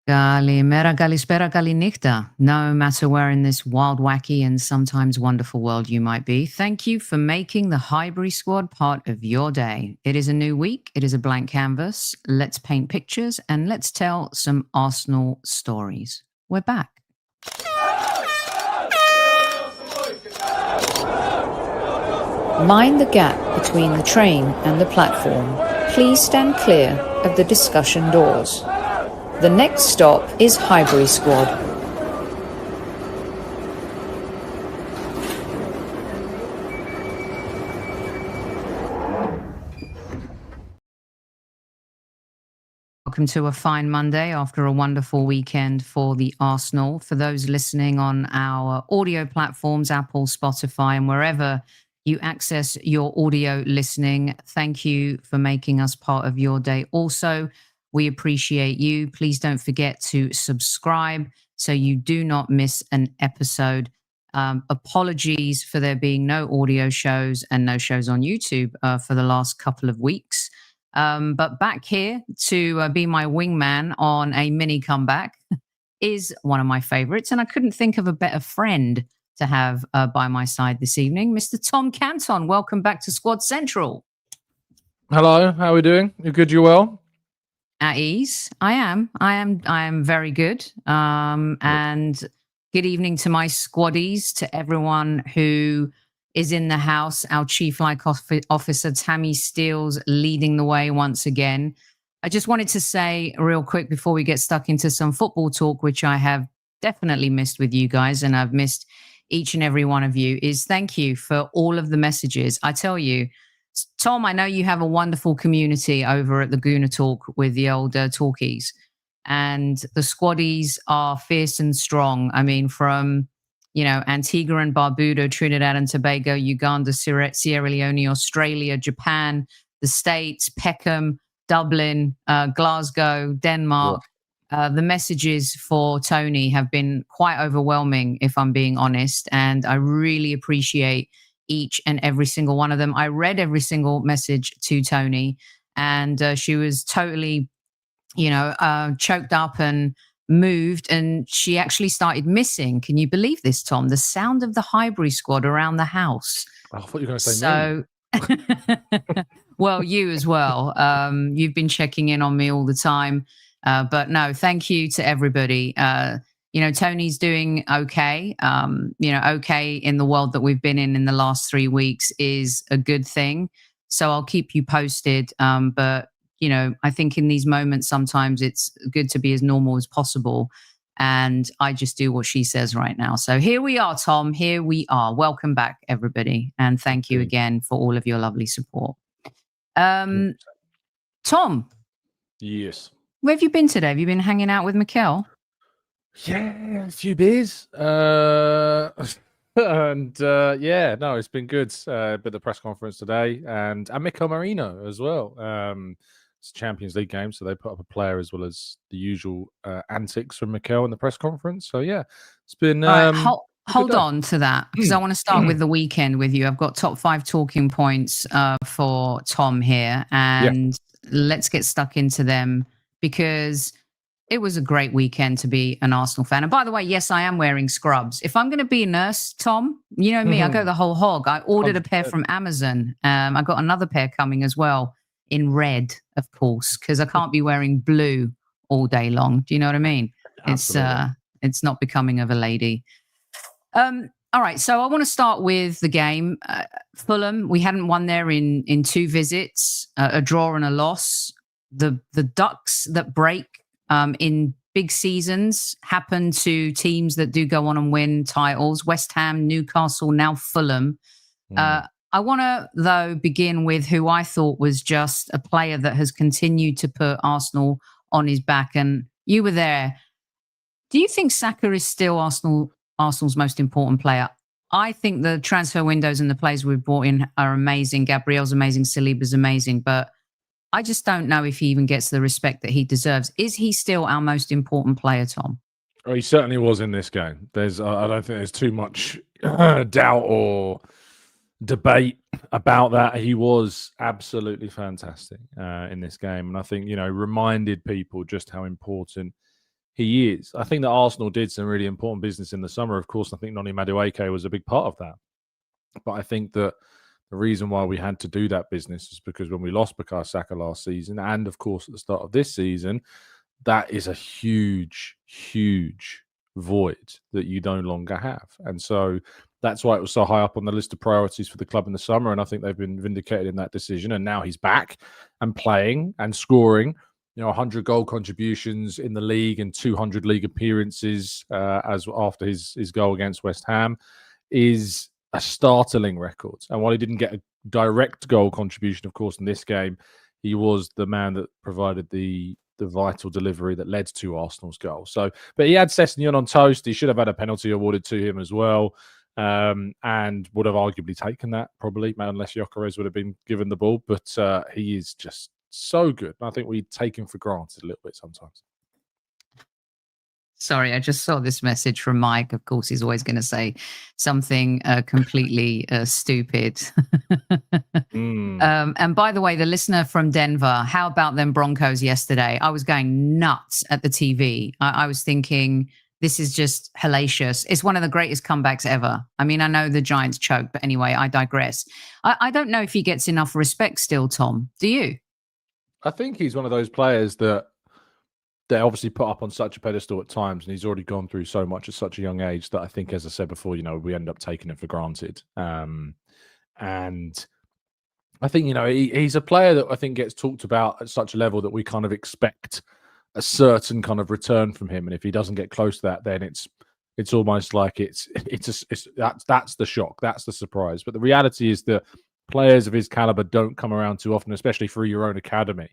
Kalimera, kalispera, kalinichta. No matter where in this wild, wacky, and sometimes wonderful world you might be, thank you for making the Highbury Squad part of your day. It is a new week. It is a blank canvas. Let's paint pictures and let's tell some Arsenal stories. We're back. Mind the gap between the train and the platform. Please stand clear of the discussion doors. The next stop is Highbury Squad. Welcome to a fine Monday after a wonderful weekend for the Arsenal. For those listening on our audio platforms, Apple, Spotify, and wherever you access your audio listening, thank you for making us part of your day. Also, we appreciate you. Please don't forget to subscribe so you do not miss an episode. Apologies for there being no audio shows and no shows on YouTube for the last couple of weeks. But back here to be my wingman on a mini comeback is one of my favorites. And I couldn't think of a better friend to have by my side this evening. Mr. Tom Canton, welcome back to Squad Central. Hello, how are we doing? You good, you well? At ease. I am very good. And good evening to my squaddies, to everyone who is in the house. Our Chief Like Officer, Tammy Steele's leading the way once again. I just wanted to say real quick before we get stuck into some football talk, which I have definitely missed with you guys, and I've missed each and every one of you, is thank you for all of the messages. I tell you, Tom, I know you have a wonderful community over at the Gooner Talk with the old talkies, and the squaddies are fierce and strong. I mean, from, Antigua and Barbuda, Trinidad and Tobago, Uganda, Sierra Leone, Australia, Japan, the States, Peckham, Dublin, Glasgow, Denmark. Yeah. The messages for Tony have been quite overwhelming, if I'm being honest, and I really appreciate each and every single one of them. I read every single message to Tony, and she was totally, choked up and moved, and she actually started missing. Can you believe this, Tom? The sound of the Highbury Squad around the house. I thought you were going to say me. Well, you as well. You've been checking in on me all the time. But no, thank you to everybody. Tony's doing okay. Okay in the world that we've been in the last 3 weeks is a good thing. So I'll keep you posted. But, I think in these moments, sometimes it's good to be as normal as possible. And I just do what she says right now. So here we are, Tom. Here we are. Welcome back, everybody. And thank you again for all of your lovely support. Tom. Yes. Where have you been today? Have you been hanging out with Mikel? Yeah, a few beers. It's been good. Bit the press conference today, and Mikel Merino as well. It's a Champions League game, so they put up a player as well as the usual antics from Mikel in the press conference. So yeah, it's been. Hold on to that, because I want to start with the weekend with you. I've got top 5 talking points for Tom here, and let's get stuck into them, because it was a great weekend to be an Arsenal fan. And by the way, yes, I am wearing scrubs. If I'm going to be a nurse, Tom, you know me, I go the whole hog. I ordered a pair from Amazon. I got another pair coming as well in red, of course, because I can't be wearing blue all day long. Do you know what I mean? It's not becoming of a lady. All right, so I want to start with the game. Fulham, we hadn't won there in 2 visits, a draw and a loss. The ducks that break in big seasons happen to teams that do go on and win titles. West Ham, Newcastle, now Fulham. I want to, though, begin with who I thought was just a player that has continued to put Arsenal on his back. And you were there. Do you think Saka is still Arsenal's most important player? I think the transfer windows and the players we've brought in are amazing. Gabriel's amazing. Saliba's amazing. But I just don't know if he even gets the respect that he deserves. Is he still our most important player, Tom? Oh, he certainly was in this game. I don't think there's too much doubt or debate about that. He was absolutely fantastic in this game. And I think, reminded people just how important he is. I think that Arsenal did some really important business in the summer. Of course, I think Noni Madueke was a big part of that. But I think that the reason why we had to do that business is because when we lost Bukayo Saka last season, and of course at the start of this season, that is a huge, huge void that you no longer have. And so that's why it was so high up on the list of priorities for the club in the summer. And I think they've been vindicated in that decision. And now he's back and playing and scoring, 100 goal contributions in the league and 200 league appearances as after his goal against West Ham is a startling record. And while he didn't get a direct goal contribution, of course, in this game, he was the man that provided the vital delivery that led to Arsenal's goal. So, but he had Sessegnon on toast. He should have had a penalty awarded to him as well, and would have arguably taken that probably, unless Gyökeres would have been given the ball. But he is just so good. I think we take him for granted a little bit sometimes. Sorry, I just saw this message from Mike. Of course, he's always going to say something completely stupid. And by the way, the listener from Denver, how about them Broncos yesterday? I was going nuts at the TV. I was thinking, this is just hellacious. It's one of the greatest comebacks ever. I mean, I know the Giants choked, but anyway, I digress. I don't know if he gets enough respect still, Tom. Do you? I think he's one of those players that they obviously put up on such a pedestal at times, and he's already gone through so much at such a young age that I think, as I said before, we end up taking it for granted. And I think, he's a player that I think gets talked about at such a level that we kind of expect a certain kind of return from him. And if he doesn't get close to that, then it's almost like that's the shock, that's the surprise. But the reality is that players of his caliber don't come around too often, especially through your own academy.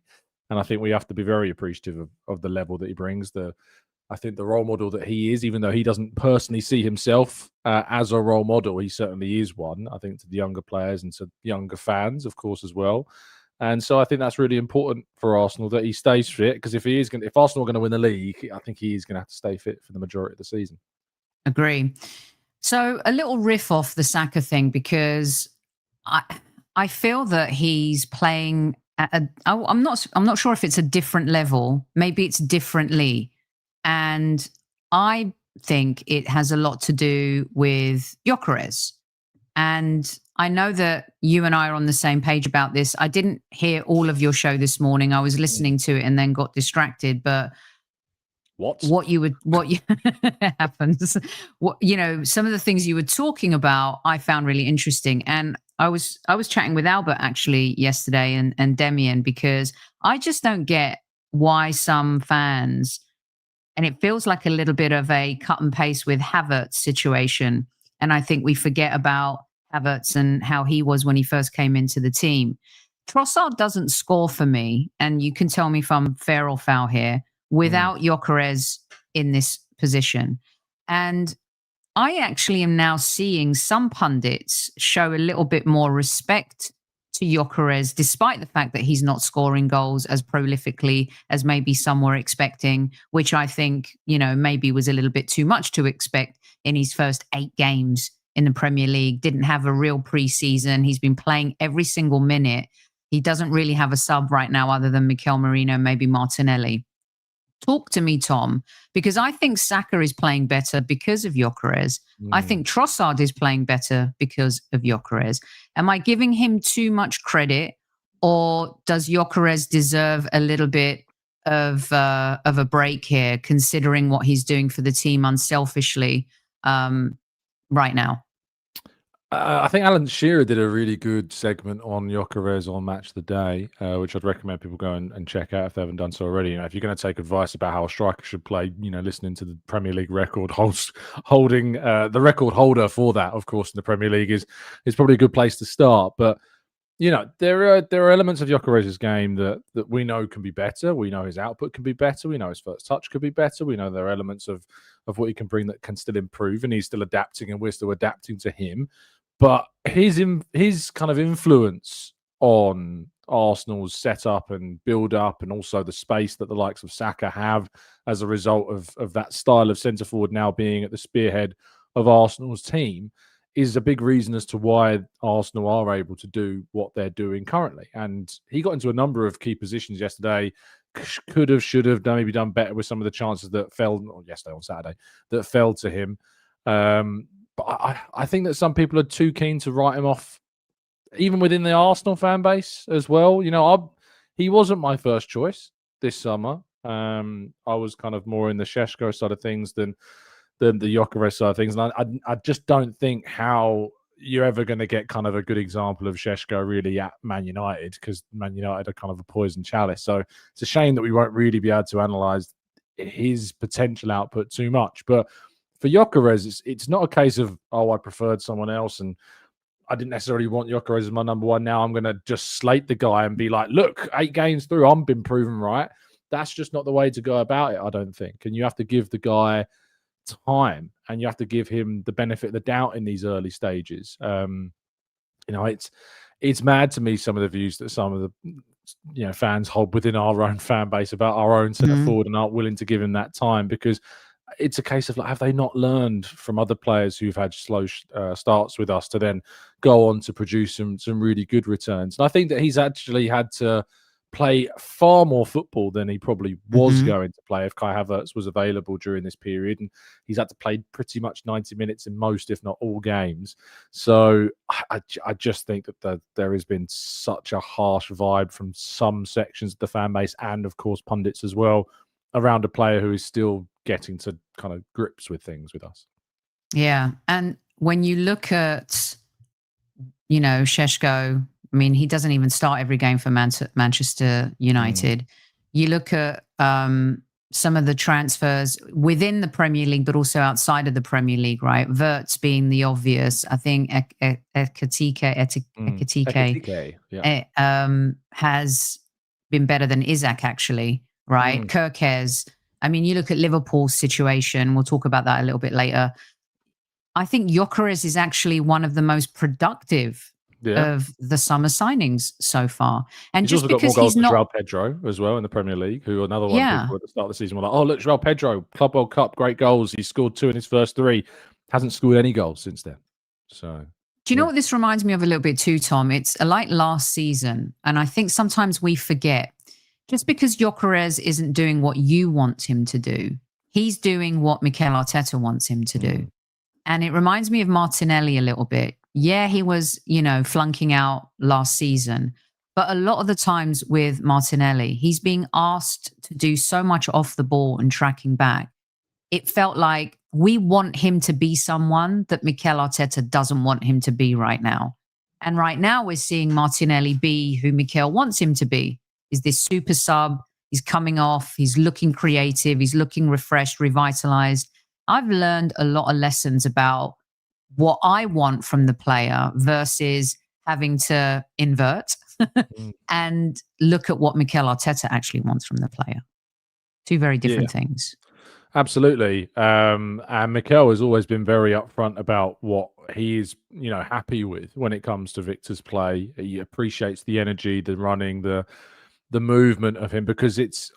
And I think we have to be very appreciative of the level that he brings. I think the role model that he is, even though he doesn't personally see himself as a role model, he certainly is one, I think, to the younger players and to younger fans, of course, as well. And so I think that's really important for Arsenal that he stays fit, because if Arsenal are going to win the league, I think he is going to have to stay fit for the majority of the season. Agree. So a little riff off the Saka thing, because I feel that he's playing I'm not sure if it's a different level. Maybe it's differently. And I think it has a lot to do with Gyökeres. And I know that you and I are on the same page about this. I didn't hear all of your show this morning. I was listening to it and then got distracted. But what happens? Some of the things you were talking about, I found really interesting. And I was chatting with Albert actually yesterday and Demian, because I just don't get why some fans, and it feels like a little bit of a cut and paste with Havertz situation. And I think we forget about Havertz and how he was when he first came into the team. Trossard doesn't score for me, and you can tell me if I'm fair or foul here, without Gyökeres in this position. And I actually am now seeing some pundits show a little bit more respect to Gyökeres, despite the fact that he's not scoring goals as prolifically as maybe some were expecting, which I think, maybe was a little bit too much to expect in his first 8 games in the Premier League. Didn't have a real preseason. He's been playing every single minute. He doesn't really have a sub right now other than Mikel Merino, maybe Martinelli. Talk to me, Tom, because I think Saka is playing better because of Gyökeres. I think Trossard is playing better because of Gyökeres. Am I giving him too much credit, or does Gyökeres deserve a little bit of a break here, considering what he's doing for the team unselfishly right now? I think Alan Shearer did a really good segment on Gyökeres on Match of the Day, which I'd recommend people go and check out if they haven't done so already. If you're going to take advice about how a striker should play, listening to the Premier League record holding the record holder for that, of course, in the Premier League is probably a good place to start. But there are elements of Gyökeres' game that we know can be better. We know his output can be better. We know his first touch could be better. We know there are elements of what he can bring that can still improve, and he's still adapting, and we're still adapting to him. But his kind of influence on Arsenal's setup and build-up, and also the space that the likes of Saka have as a result of that style of centre-forward now being at the spearhead of Arsenal's team, is a big reason as to why Arsenal are able to do what they're doing currently. And he got into a number of key positions yesterday could have, should have maybe done better with some of the chances that fell yesterday on Saturday that fell to him. But I think that some people are too keen to write him off, even within the Arsenal fan base as well. He wasn't my first choice this summer. I was kind of more in the Šeško side of things than the Gyökeres side of things. And I just don't think how you're ever going to get kind of a good example of Šeško really at Man United, because Man United are kind of a poison chalice. So it's a shame that we won't really be able to analyse his potential output too much. But for Gyökeres, it's not a case of, I preferred someone else and I didn't necessarily want Gyökeres as my number one. Now I'm going to just slate the guy and be like, look, 8 games through, I've been proven right. That's just not the way to go about it, I don't think. And you have to give the guy time and you have to give him the benefit of the doubt in these early stages. It's mad to me, some of the views that some of the fans hold within our own fan base about our own centre forward and aren't willing to give him that time, because it's a case of have they not learned from other players who've had slow starts with us to then go on to produce some really good returns? And I think that he's actually had to play far more football than he probably was going to play if Kai Havertz was available during this period. And he's had to play pretty much 90 minutes in most, if not all, games. So I just think that there has been such a harsh vibe from some sections of the fan base and, of course, pundits as well, around a player who is still getting to kind of grips with things with us. Yeah. And when you look at, Šeško, I mean, he doesn't even start every game for Manchester United. You look at some of the transfers within the Premier League, but also outside of the Premier League, right? Wirtz being the obvious. I think Ekitike has been better than Isak, actually, right? Kerkez. I mean, you look at Liverpool's situation. We'll talk about that a little bit later. I think Gyökeres is actually one of the most productive of the summer signings so far. And he's just also because got more goals he's not... João Pedro as well in the Premier League, who another one people at the start of the season were like, oh, look, João Pedro, Club World Cup, great goals. He scored 2 in his first 3. Hasn't scored any goals since then. So... Do you know what this reminds me of a little bit too, Tom? It's like last season. And I think sometimes we forget, just because Gyökeres isn't doing what you want him to do, he's doing what Mikel Arteta wants him to do. And it reminds me of Martinelli a little bit. Yeah, he was, flunking out last season. But a lot of the times with Martinelli, he's being asked to do so much off the ball and tracking back. It felt like we want him to be someone that Mikel Arteta doesn't want him to be right now. And right now we're seeing Martinelli be who Mikel wants him to be. He's this super sub. He's coming off. He's looking creative. He's looking refreshed, revitalized. I've learned a lot of lessons about what I want from the player versus having to invert and look at what Mikel Arteta actually wants from the player. 2 very different things. Absolutely. And Mikel has always been very upfront about what he is, happy with when it comes to Victor's play. He appreciates the energy, the running, the movement of him, because it's,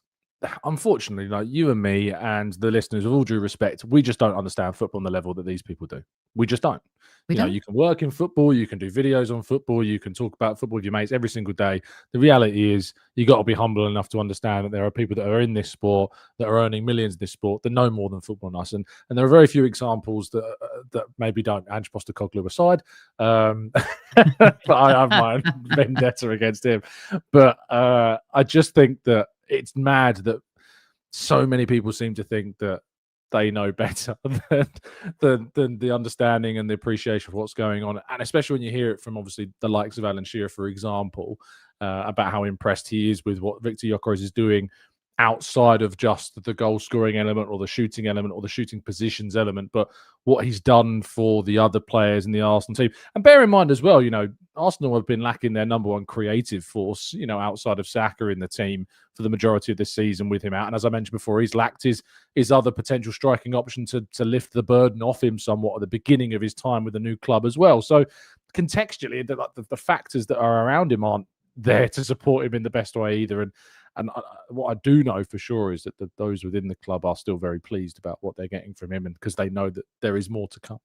unfortunately, like you and me and the listeners, with all due respect, we just don't understand football on the level that these people do. We just don't. You can work in football, you can do videos on football, you can talk about football with your mates every single day. The reality is you got to be humble enough to understand that there are people that are in this sport, that are earning millions in this sport, that know more than football than us. And there are very few examples that maybe don't. Ange Postecoglou aside, but I have my vendetta against him. But I just think that it's mad that so many people seem to think that they know better than the understanding and the appreciation of what's going on. And especially when you hear it from, obviously, the likes of Alan Shearer, for example, about how impressed he is with what Victor Gyökeres is doing outside of just the goal scoring element or the shooting element or the shooting positions element, but what he's done for the other players in the Arsenal team. And bear in mind as well, Arsenal have been lacking their number one creative force, outside of Saka in the team for the majority of this season with him out. And as I mentioned before, he's lacked his other potential striking option to lift the burden off him somewhat at the beginning of his time with the new club as well. So contextually, the factors that are around him aren't there to support him in the best way either. And what I do know for sure is that those within the club are still very pleased about what they're getting from him, and because they know that there is more to come.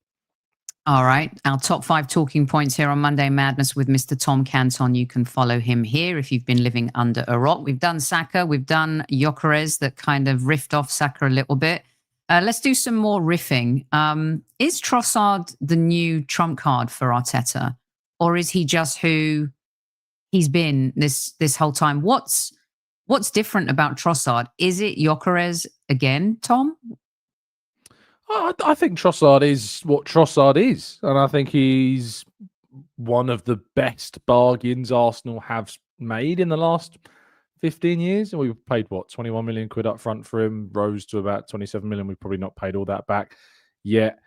All right. Our top 5 talking points here on Monday Madness with Mr. Tom Canton. You can follow him here if you've been living under a rock. We've done Saka. We've done Gyökeres that kind of riffed off Saka a little bit. Let's do some more riffing. Is Trossard the new trump card for Arteta? Or is he just who he's been this whole time? What's different about Trossard? Is it Gyökeres again, Tom? I think Trossard is what Trossard is. And I think he's one of the best bargains Arsenal have made in the last 15 years. And we paid, 21 million quid up front for him, rose to about 27 million. We've probably not paid all that back yet.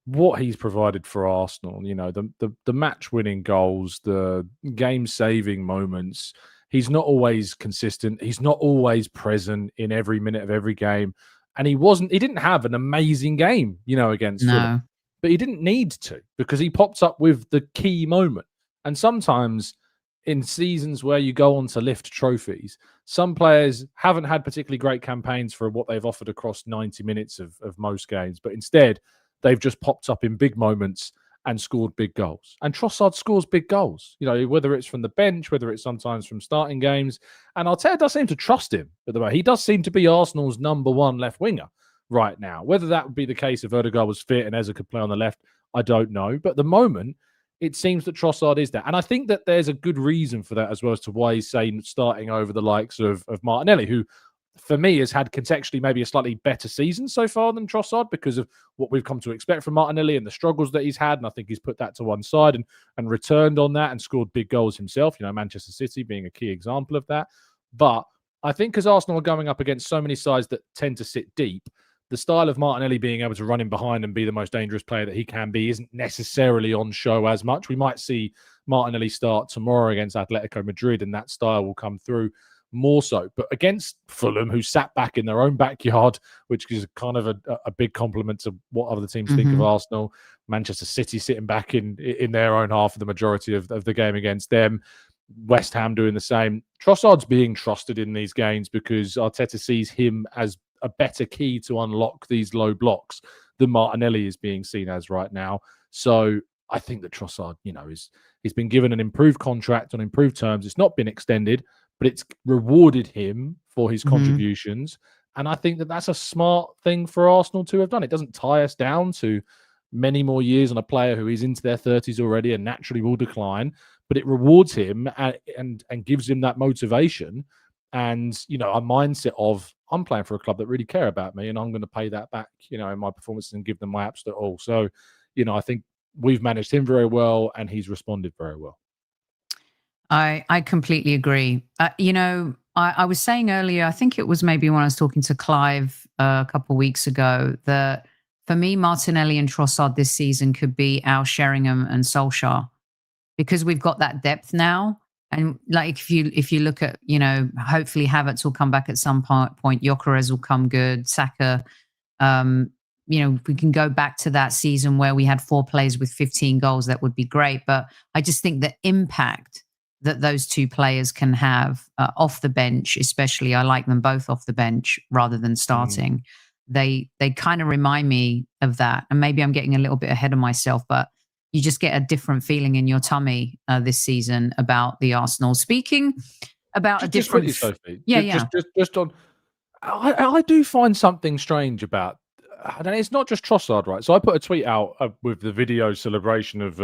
What he's provided for Arsenal, the match-winning goals, the game-saving moments, he's not always consistent. He's not always present in every minute of every game. And he didn't have an amazing game, against Fulham. But he didn't need to, because he popped up with the key moment. And sometimes in seasons where you go on to lift trophies, some players haven't had particularly great campaigns for what they've offered across 90 minutes of most games. But instead, they've just popped up in big moments and scored big goals. And Trossard scores big goals, whether it's from the bench, whether it's sometimes from starting games. And Arteta does seem to trust him, by the way. He does seem to be Arsenal's number 1 left winger right now. Whether that would be the case if Odegaard was fit and Eze could play on the left, I don't know. But at the moment, it seems that Trossard is there. And I think that there's a good reason for that as well, as to why he's saying starting over the likes of Martinelli, who for me has had contextually maybe a slightly better season so far than Trossard, because of what we've come to expect from Martinelli and the struggles that he's had. And I think he's put that to one side and returned on that and scored big goals himself, Manchester City being a key example of that. But I think as Arsenal are going up against so many sides that tend to sit deep, the style of Martinelli being able to run in behind and be the most dangerous player that he can be isn't necessarily on show as much. We might see Martinelli start tomorrow against Atletico Madrid, and that style will come through more so. But against Fulham, who sat back in their own backyard, which is kind of a big compliment to what other teams think of Arsenal. Manchester City sitting back in their own half of the majority of the game against them. West Ham doing the same. Trossard's being trusted in these games because Arteta sees him as a better key to unlock these low blocks than Martinelli is being seen as right now. So I think that Trossard, he's been given an improved contract on improved terms. It's not been extended, but it's rewarded him for his contributions. And I think that that's a smart thing for Arsenal to have done. It doesn't tie us down to many more years on a player who is into their 30s already and naturally will decline, but it rewards him and gives him that motivation and, a mindset of, I'm playing for a club that really care about me and I'm going to pay that back, in my performances and give them my absolute all. So, I think we've managed him very well and he's responded very well. I completely agree. I was saying earlier, I think it was maybe when I was talking to Clive a couple of weeks ago, that for me, Martinelli and Trossard this season could be our Sheringham and Solskjaer, because we've got that depth now. And like if you look at, hopefully Havertz will come back at some point. Gyökeres will come good. Saka, if we can go back to that season where we had 4 players with 15 goals, that would be great. But I just think the impact that those 2 players can have off the bench, especially, I like them both off the bench rather than starting. They kind of remind me of that. And maybe I'm getting a little bit ahead of myself, but you just get a different feeling in your tummy this season about the Arsenal. Speaking about a different... Just quickly, Sophie. Just on... I do find something strange about... it's not just Trossard, right? So I put a tweet out with the video celebration of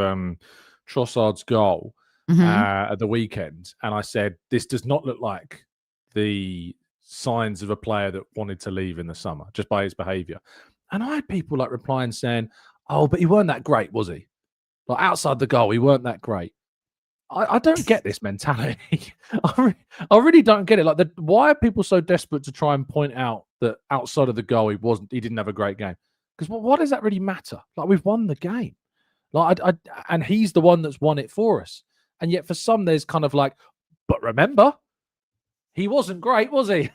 Trossard's goal at the weekend. And I said, this does not look like the signs of a player that wanted to leave in the summer, just by his behaviour. And I had people replying saying, oh, but he weren't that great, was he? Like outside the goal, he weren't that great. I don't get this mentality. I really don't get it. Why are people so desperate to try and point out that outside of the goal, he didn't have a great game? Because what does that really matter? We've won the game. And he's the one that's won it for us. And yet for some, there's kind of but remember, he wasn't great, was he?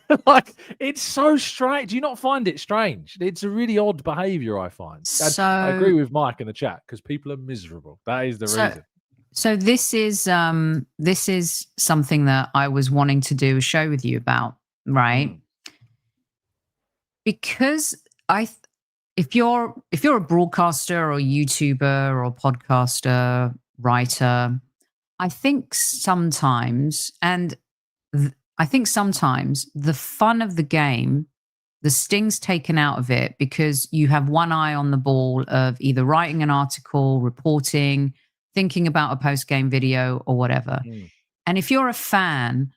It's so strange. Do you not find it strange? It's a really odd behaviour, I find. I agree with Mike in the chat because people are miserable. That is the reason. So this is something that I was wanting to do a show with you about, right? Because if you're a broadcaster or YouTuber or podcaster, writer, I think sometimes, the fun of the game, the sting's taken out of it because you have one eye on the ball of either writing an article, reporting, thinking about a post-game video or whatever. And if you're a fan,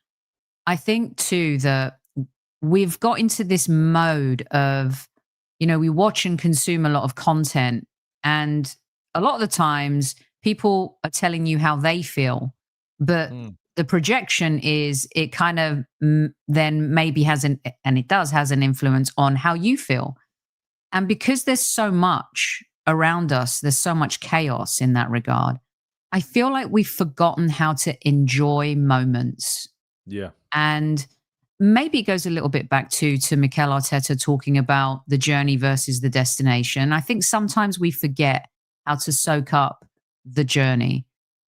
I think too that we've got into this mode of, we watch and consume a lot of content, and a lot of the times people are telling you how they feel, but the projection is it kind of then maybe has an influence on how you feel. And because there's so much around us, there's so much chaos in that regard, I feel like we've forgotten how to enjoy moments. Yeah. And maybe it goes a little bit back to Mikel Arteta talking about the journey versus the destination. I think sometimes we forget how to soak up the journey.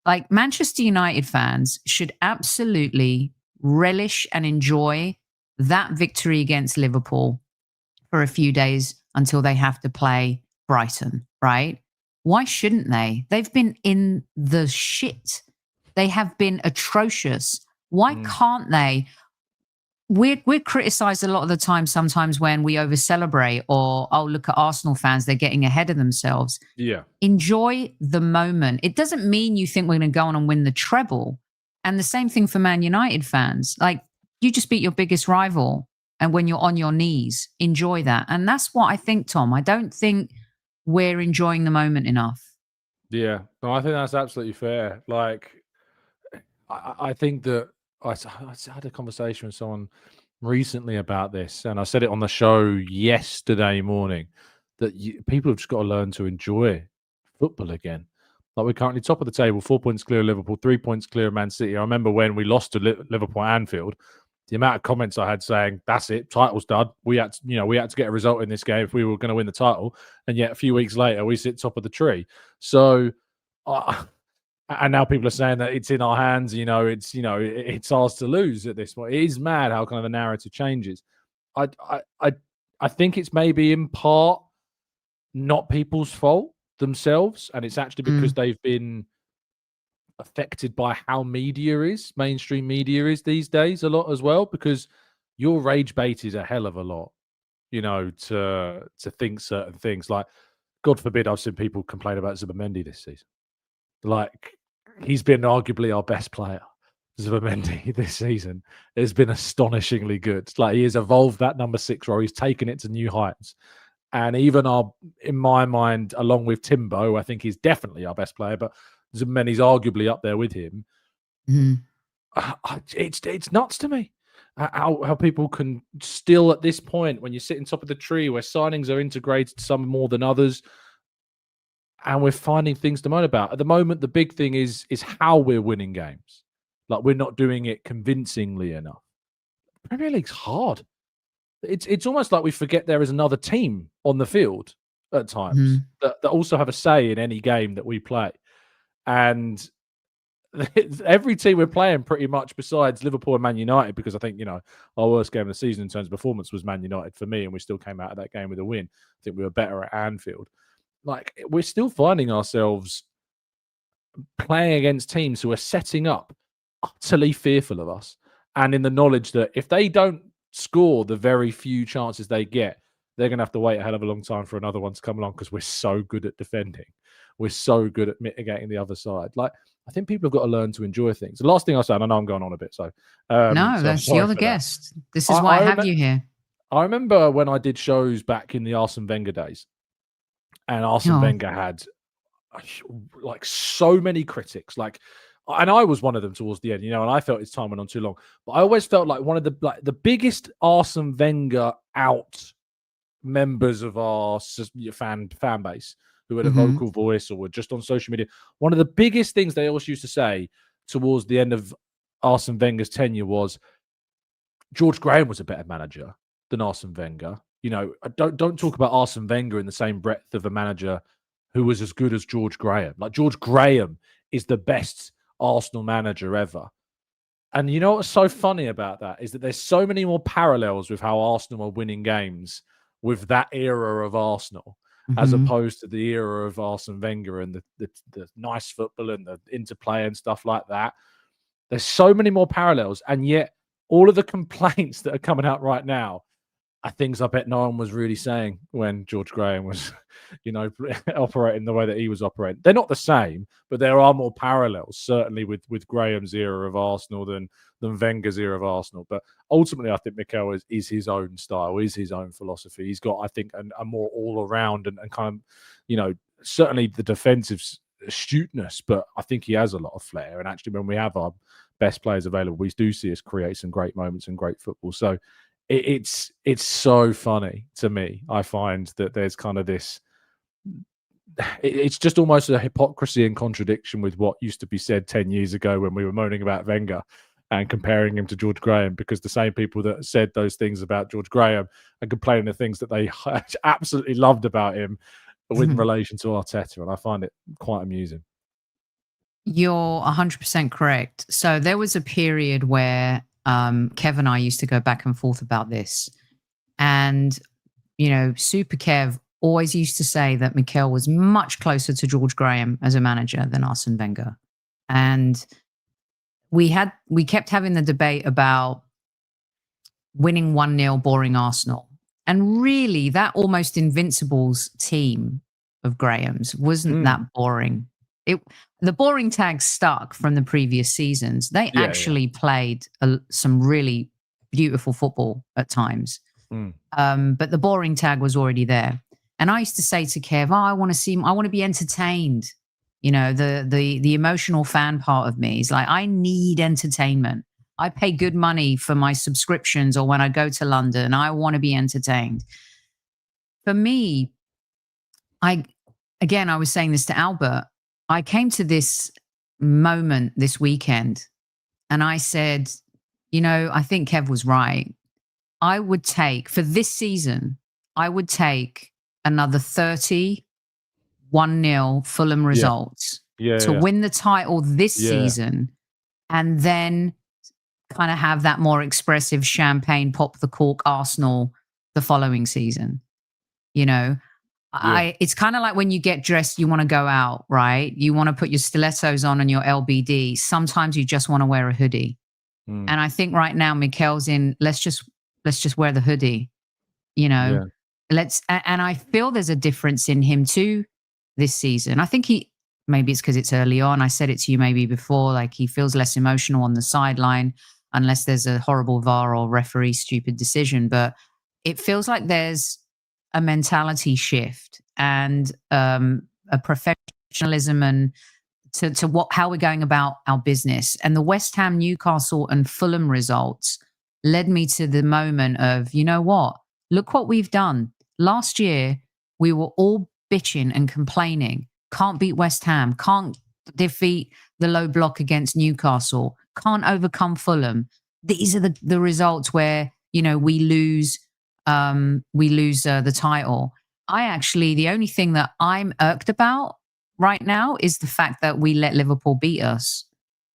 Like, Manchester United fans should absolutely relish and enjoy that victory against Liverpool for a few days until they have to play Brighton, right? Why shouldn't they? They've been in the shit. They have been atrocious. Why can't they? We're criticized a lot of the time sometimes when we over celebrate or, oh, look at Arsenal fans, they're getting ahead of themselves. Yeah. Enjoy the moment. It doesn't mean you think we're going to go on and win the treble. And the same thing for Man United fans. Like, you just beat your biggest rival, and when you're on your knees, enjoy that. And that's what I think, Tom. I don't think we're enjoying the moment enough. Yeah. No, I think that's absolutely fair. Like, I think that I had a conversation with someone recently about this, and I said it on the show yesterday morning, that people have just got to learn to enjoy football again. Like, we're currently top of the table, 4 points clear of Liverpool, 3 points clear of Man City. I remember when we lost to Liverpool at Anfield, the amount of comments I had saying, "That's it, title's done. We had to get a result in this game if we were going to win the title." And yet, a few weeks later, we sit top of the tree. So, and now people are saying that it's in our hands. It's ours to lose at this point. It is mad how kind of the narrative changes. I think it's maybe in part not people's fault themselves, and it's actually because they've been affected by how mainstream media is these days a lot as well, because your rage bait is a hell of a lot, to think certain things. Like, God forbid, I've seen people complain about Zubimendi this season. Like, he's been arguably our best player. Zubimendi this season has been astonishingly good. Like, he has evolved that number 6 role. He's taken it to new heights. And even in my mind, along with Timbo, I think he's definitely our best player, but Zubimendi's arguably up there with him. It's nuts to me how people can still, at this point, when you're sitting top of the tree where signings are integrated, some more than others, and we're finding things to moan about. At the moment, the big thing is how we're winning games. Like, we're not doing it convincingly enough. Premier League's hard. It's almost like we forget there is another team on the field at times that also have a say in any game that we play. And every team we're playing, pretty much, besides Liverpool and Man United, because I think, our worst game of the season in terms of performance was Man United for me, and we still came out of that game with a win. I think we were better at Anfield. Like, we're still finding ourselves playing against teams who are setting up utterly fearful of us, and in the knowledge that if they don't score the very few chances they get, they're going to have to wait a hell of a long time for another one to come along, because we're so good at defending. We're so good at mitigating the other side. Like, I think people have got to learn to enjoy things. The last thing I say, and I know I'm going on a bit, so no, that's you're the guest. This is why I have you here. I remember when I did shows back in the Arsene Wenger days, and Arsene Wenger had like so many critics, and I was one of them towards the end, and I felt his time went on too long. But I always felt like one of the biggest Arsene Wenger out members of our fan base, who had a vocal voice or were just on social media. One of the biggest things they always used to say towards the end of Arsene Wenger's tenure was George Graham was a better manager than Arsene Wenger. Don't talk about Arsene Wenger in the same breadth of a manager who was as good as George Graham. Like, George Graham is the best Arsenal manager ever. And you know what's so funny about that is that there's so many more parallels with how Arsenal are winning games with that era of Arsenal, as opposed to the era of Arsene Wenger and the nice football and the interplay and stuff like that. There's so many more parallels, and yet all of the complaints that are coming out right now are things I bet no one was really saying when George Graham was, operating the way that he was operating. They're not the same, but there are more parallels, certainly with Graham's era of Arsenal than Wenger's era of Arsenal. But ultimately, I think Mikel is his own style, is his own philosophy. He's got, I think, a more all-around and kind of, certainly the defensive astuteness, but I think he has a lot of flair. And actually, when we have our best players available, we do see us create some great moments and great football. So it's so funny to me. I find that there's kind of this, it's just almost a hypocrisy and contradiction with what used to be said 10 years ago when we were moaning about Wenger and comparing him to George Graham, because the same people that said those things about George Graham are complaining the things that they absolutely loved about him with relation to Arteta. And I find it quite amusing. You're 100% correct. So there was a period where Kev and I used to go back and forth about this. And, Super Kev always used to say that Mikel was much closer to George Graham as a manager than Arsene Wenger. And we kept having the debate about winning 1-0, boring Arsenal. And really, that almost Invincibles team of Graham's wasn't that boring. The boring tag stuck from the previous seasons. They actually played some really beautiful football at times. But the boring tag was already there. And I used to say to Kev, I want to be entertained. The emotional fan part of me is like, I need entertainment. I pay good money for my subscriptions, or when I go to London, I want to be entertained. For me, I was saying this to Albert, I came to this moment this weekend and I said, I think Kev was right. I would take, for this season, another 30 1-0 Fulham results to win the title this season, and then kind of have that more expressive champagne pop the cork Arsenal the following season. It's kind of like when you get dressed, you want to go out, right? You want to put your stilettos on and your LBD. Sometimes you just want to wear a hoodie. And I think right now Mikel's in, let's just wear the hoodie, and I feel there's a difference in him too this season. I think maybe it's because it's early on. I said it to you maybe before, like he feels less emotional on the sideline unless there's a horrible VAR or referee stupid decision. But it feels like there's a mentality shift and a professionalism and to how we're going about our business. And the West Ham, Newcastle and Fulham results led me to the moment of, look what we've done. Last year, we were all bitching and complaining. Can't beat West Ham, can't defeat the low block against Newcastle, can't overcome Fulham. These are the results where, we lose the title. The only thing that I'm irked about right now is the fact that we let Liverpool beat us,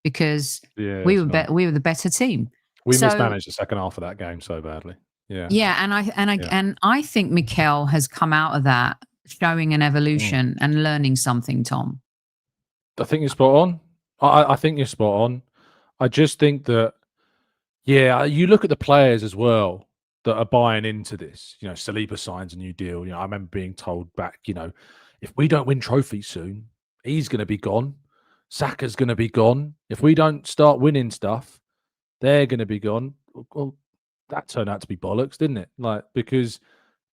because we were the better team. We mismanaged the second half of that game so badly. And I think Mikel has come out of that showing an evolution and learning something, Tom. I think you're spot on. I think you're spot on. I just think that, you look at the players as well that are buying into this. Saliba signs a new deal. I remember being told back, if we don't win trophies soon, he's going to be gone. Saka's going to be gone. If we don't start winning stuff, they're going to be gone. Well, that turned out to be bollocks, didn't it? Because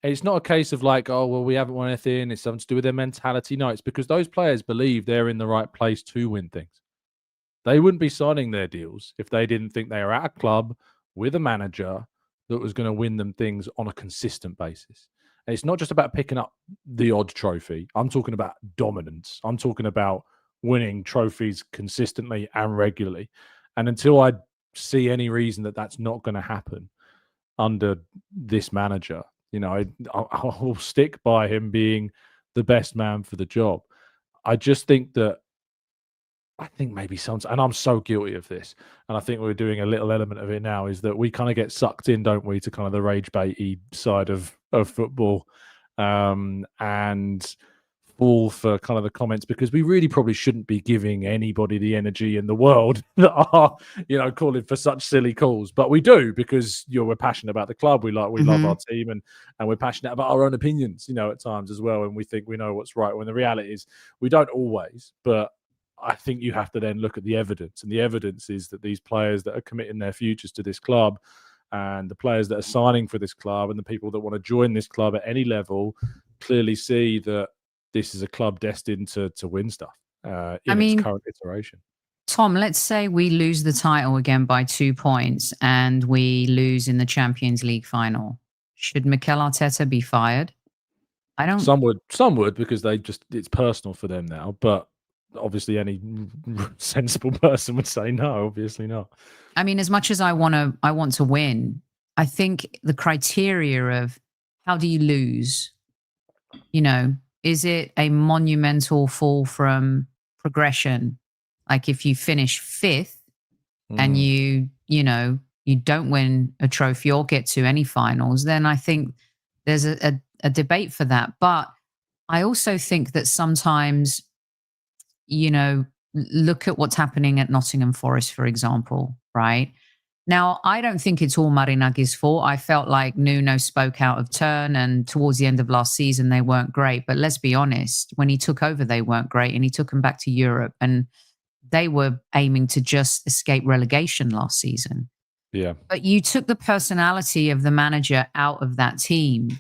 it's not a case of we haven't won anything. It's something to do with their mentality. No, it's because those players believe they're in the right place to win things. They wouldn't be signing their deals if they didn't think they were at a club with a manager that was going to win them things on a consistent basis. And it's not just about picking up the odd trophy. I'm talking about dominance. I'm talking about winning trophies consistently and regularly. And until I see any reason that that's not going to happen under this manager, I'll stick by him being the best man for the job. I just think maybe sometimes, and I'm so guilty of this, and I think we're doing a little element of it now, is that we kind of get sucked in, don't we, to kind of the rage baity side of of football, and fall for kind of the comments, because we really probably shouldn't be giving anybody the energy in the world that are, calling for such silly calls. But we do, because we're passionate about the club. We love our team, and we're passionate about our own opinions, at times as well. And we think we know what's right, when the reality is we don't always. But I think you have to then look at the evidence, and the evidence is that these players that are committing their futures to this club, and the players that are signing for this club, and the people that want to join this club at any level, clearly see that this is a club destined to win stuff in its current iteration. Tom, let's say we lose the title again by 2 points and we lose in the Champions League final. Should Mikel Arteta be fired? I don't. Some would, because it's personal for them now. But obviously, any sensible person would say no. Obviously not. I mean, as much as I want to win, I think the criteria of how do you lose, is it a monumental fall from progression? Like if you finish 5th and you don't win a trophy or get to any finals, then I think there's a debate for that. But I also think that sometimes, look at what's happening at Nottingham Forest, for example, right? Now, I don't think it's all Marinagi's fault. I felt like Nuno spoke out of turn, and towards the end of last season, they weren't great. But let's be honest, when he took over, they weren't great, and he took them back to Europe, and they were aiming to just escape relegation last season. Yeah. But you took the personality of the manager out of that team,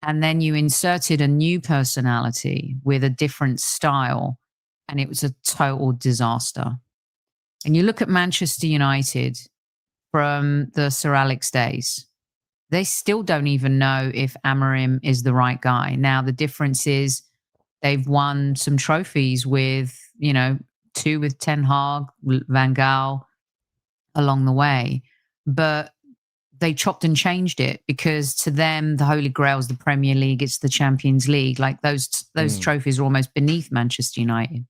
and then you inserted a new personality with a different style, and it was a total disaster. And you look at Manchester United from the Sir Alex days, they still don't even know if Amorim is the right guy. Now, the difference is they've won some trophies with, 2 with Ten Hag, Van Gaal along the way. But they chopped and changed it, because to them, the Holy Grail is the Premier League, it's the Champions League. Like those trophies are almost beneath Manchester United.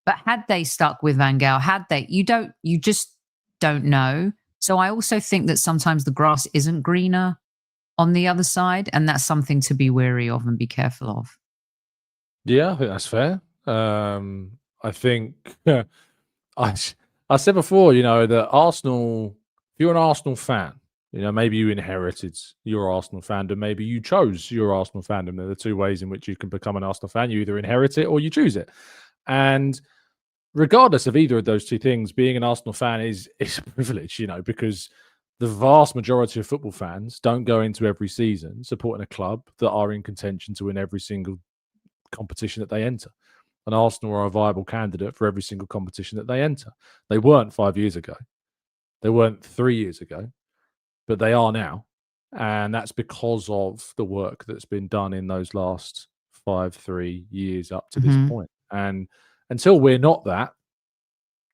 But had they stuck with Van Gaal, you just don't know. So I also think that sometimes the grass isn't greener on the other side, and that's something to be wary of and be careful of. Yeah, I think that's fair. I think I said before, that Arsenal, if you're an Arsenal fan, maybe you inherited your Arsenal fandom, maybe you chose your Arsenal fandom. There are 2 ways in which you can become an Arsenal fan. You either inherit it or you choose it. And regardless of either of those 2 things, being an Arsenal fan is a privilege, because the vast majority of football fans don't go into every season supporting a club that are in contention to win every single competition that they enter. And Arsenal are a viable candidate for every single competition that they enter. They weren't 5 years ago. They weren't 3 years ago, but they are now. And that's because of the work that's been done in those last 3 years up to this point. And until we're not that,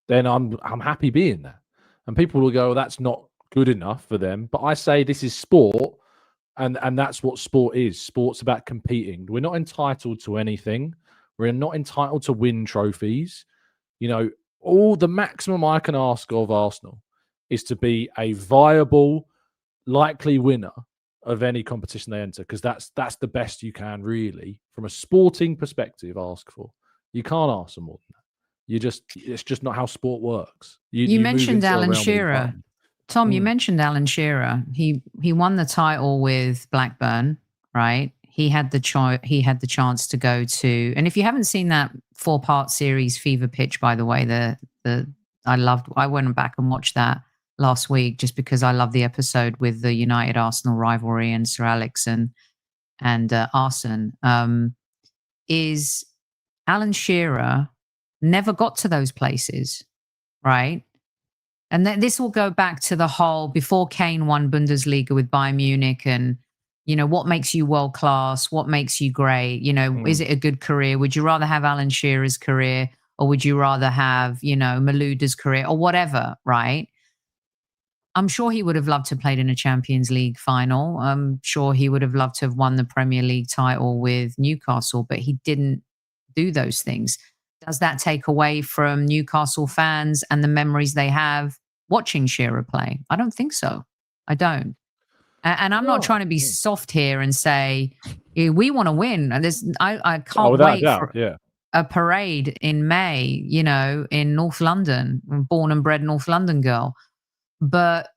then I'm happy being there. And people will go, well, that's not good enough for them. But I say this is sport, and that's what sport is. Sport's about competing. We're not entitled to anything. We're not entitled to win trophies. All the maximum I can ask of Arsenal is to be a viable, likely winner of any competition they enter, because that's the best you can really, from a sporting perspective, ask for. You can't ask for more than that. It's just not how sport works. You mentioned Alan Shearer. Tom, you mentioned Alan Shearer. He won the title with Blackburn, right? He had the chance to go to, and if you haven't seen that 4-part series Fever Pitch, by the way, I went back and watched that last week just because I love the episode with the United Arsenal rivalry and Sir Alex and Arsene. Is Alan Shearer never got to those places, right? And this will go back to the whole, before Kane won Bundesliga with Bayern Munich, and, what makes you world class? What makes you great? Is it a good career? Would you rather have Alan Shearer's career, or would you rather have, Malouda's career, or whatever, right? I'm sure he would have loved to have played in a Champions League final. I'm sure he would have loved to have won the Premier League title with Newcastle, but he didn't do those things. Does that take away from Newcastle fans and the memories they have watching Shearer play? I don't think so. I don't. And I'm not trying to be soft here and say we want to win. And I can't wait for a parade in May, you know, in North London. I'm born and bred North London girl. But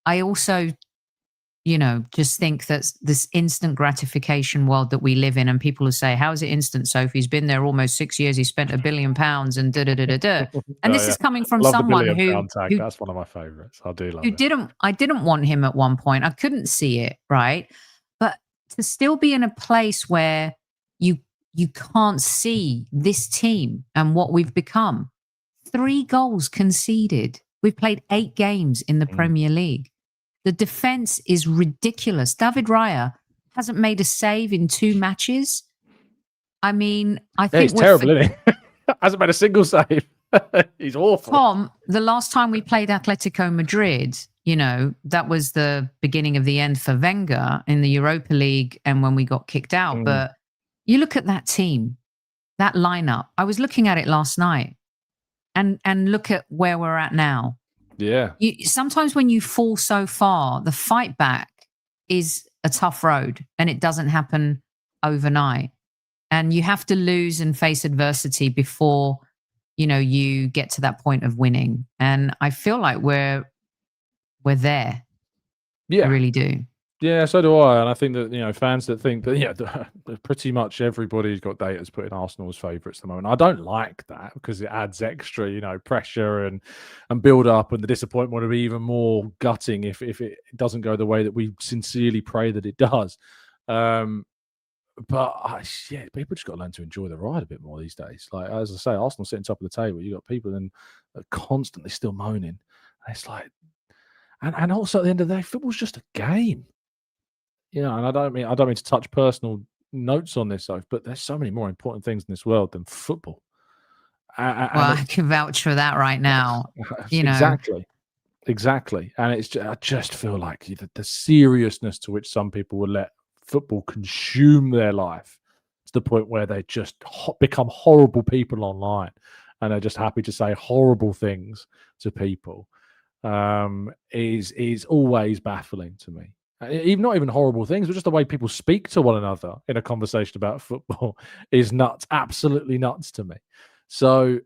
I also, you know, just think that this instant gratification world that we live in, and people will say, how is it instant, Sophie? He's been there almost 6 years. He spent £1 billion and da-da-da-da-da. And this is coming from someone who... That's one of my favourites. I do love it. I didn't want him at one point. I couldn't see it, right? But to still be in a place where you can't see this team and what we've become. 3 goals conceded. We've played 8 games in the Premier League. The defense is ridiculous. David Raya hasn't made a save in 2 matches. I mean, I think he's terrible, isn't he? Hasn't made a single save. He's awful. Tom, the last time we played Atletico Madrid, you know, that was the beginning of the end for Wenger in the Europa League and when we got kicked out. But you look at that team, that lineup. I was looking at it last night and look at where we're at now. Yeah. Sometimes when you fall so far, the fight back is a tough road and it doesn't happen overnight. And you have to lose and face adversity before, you know, you get to that point of winning. And I feel like we're there. Yeah. I really do. Yeah, so do I. And I think that, you know, fans that think that, pretty much everybody's got data's putting Arsenal as favourites at the moment. I don't like that because it adds extra, you know, pressure and build up, and the disappointment will be even more gutting if it doesn't go the way that we sincerely pray that it does. But people just got to learn to enjoy the ride a bit more these days. Like, as I say, Arsenal sitting top of the table. You got people then constantly still moaning. And it's like, and also at the end of the day, football's just a game. You know, and I don't mean to touch personal notes on this, but there's so many more important things in this world than football. Well, I can vouch for that right now. You know, exactly. And I just feel like the seriousness to which some people will let football consume their life to the point where they just become horrible people online, and they're just happy to say horrible things to people. Is always baffling to me. Not even horrible things, but just the way people speak to one another in a conversation about football is nuts, absolutely nuts to me. So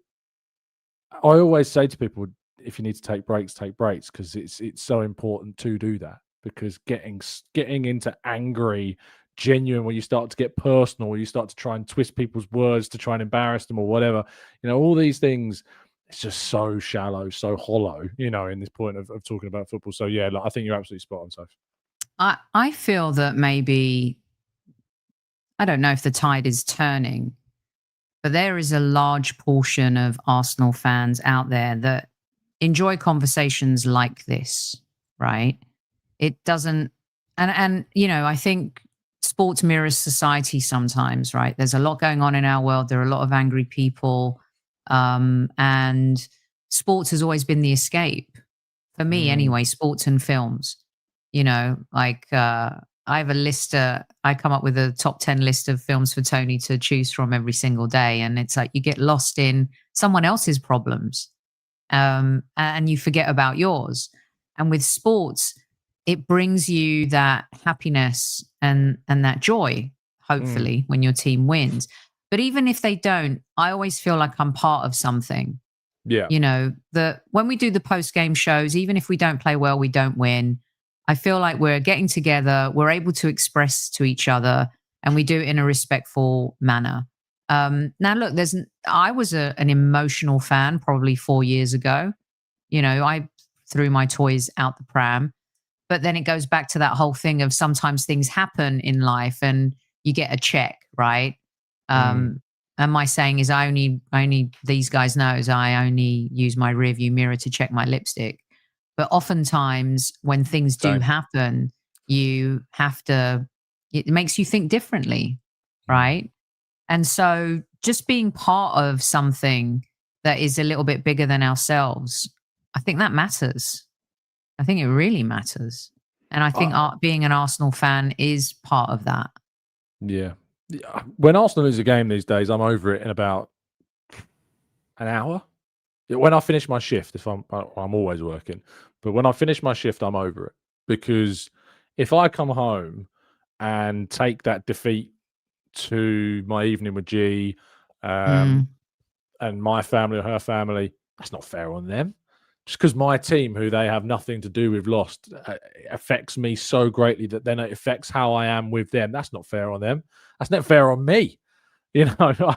I always say to people, if you need to take breaks, because it's so important to do that. Because getting into angry, genuine, where you start to get personal, where you start to try and twist people's words to try and embarrass them or whatever, you know, all these things, it's just so shallow, so hollow, you know, in this point of talking about football. So yeah, I think you're absolutely spot on, Soph. I feel that maybe, I don't know if the tide is turning, but there is a large portion of Arsenal fans out there that enjoy conversations like this, right? It doesn't, and you know, I think sports mirrors society sometimes, right? There's a lot going on in our world. There are a lot of angry people, and sports has always been the escape for me anyway, sports and films. You know, like I have a list, I come up with a top 10 list of films for Tony to choose from every single day. And it's like you get lost in someone else's problems, and you forget about yours. And with sports, it brings you that happiness and that joy, hopefully, when your team wins. But even if they don't, I always feel like I'm part of something. Yeah. You know, when we do the post-game shows, even if we don't play well, we don't win, I feel like we're getting together, we're able to express to each other, and we do it in a respectful manner. Now, look, I was an emotional fan probably 4 years ago. You know, I threw my toys out the pram. But then it goes back to that whole thing of sometimes things happen in life and you get a check, right? And my saying is, I only these guys knows I only use my rearview mirror to check my lipstick. But oftentimes when things do happen, you have to, it makes you think differently, right? And so just being part of something that is a little bit bigger than ourselves, I think that matters. I think it really matters. And I think being an Arsenal fan is part of that. Yeah. When Arsenal lose a game these days, I'm over it in about an hour. When I finish my shift, I'm always working, but when I finish my shift, I'm over it because if I come home and take that defeat to my evening with G, and my family or her family, that's not fair on them. Just because my team, who they have nothing to do with, lost, affects me so greatly that then it affects how I am with them. That's not fair on them. That's not fair on me. You know,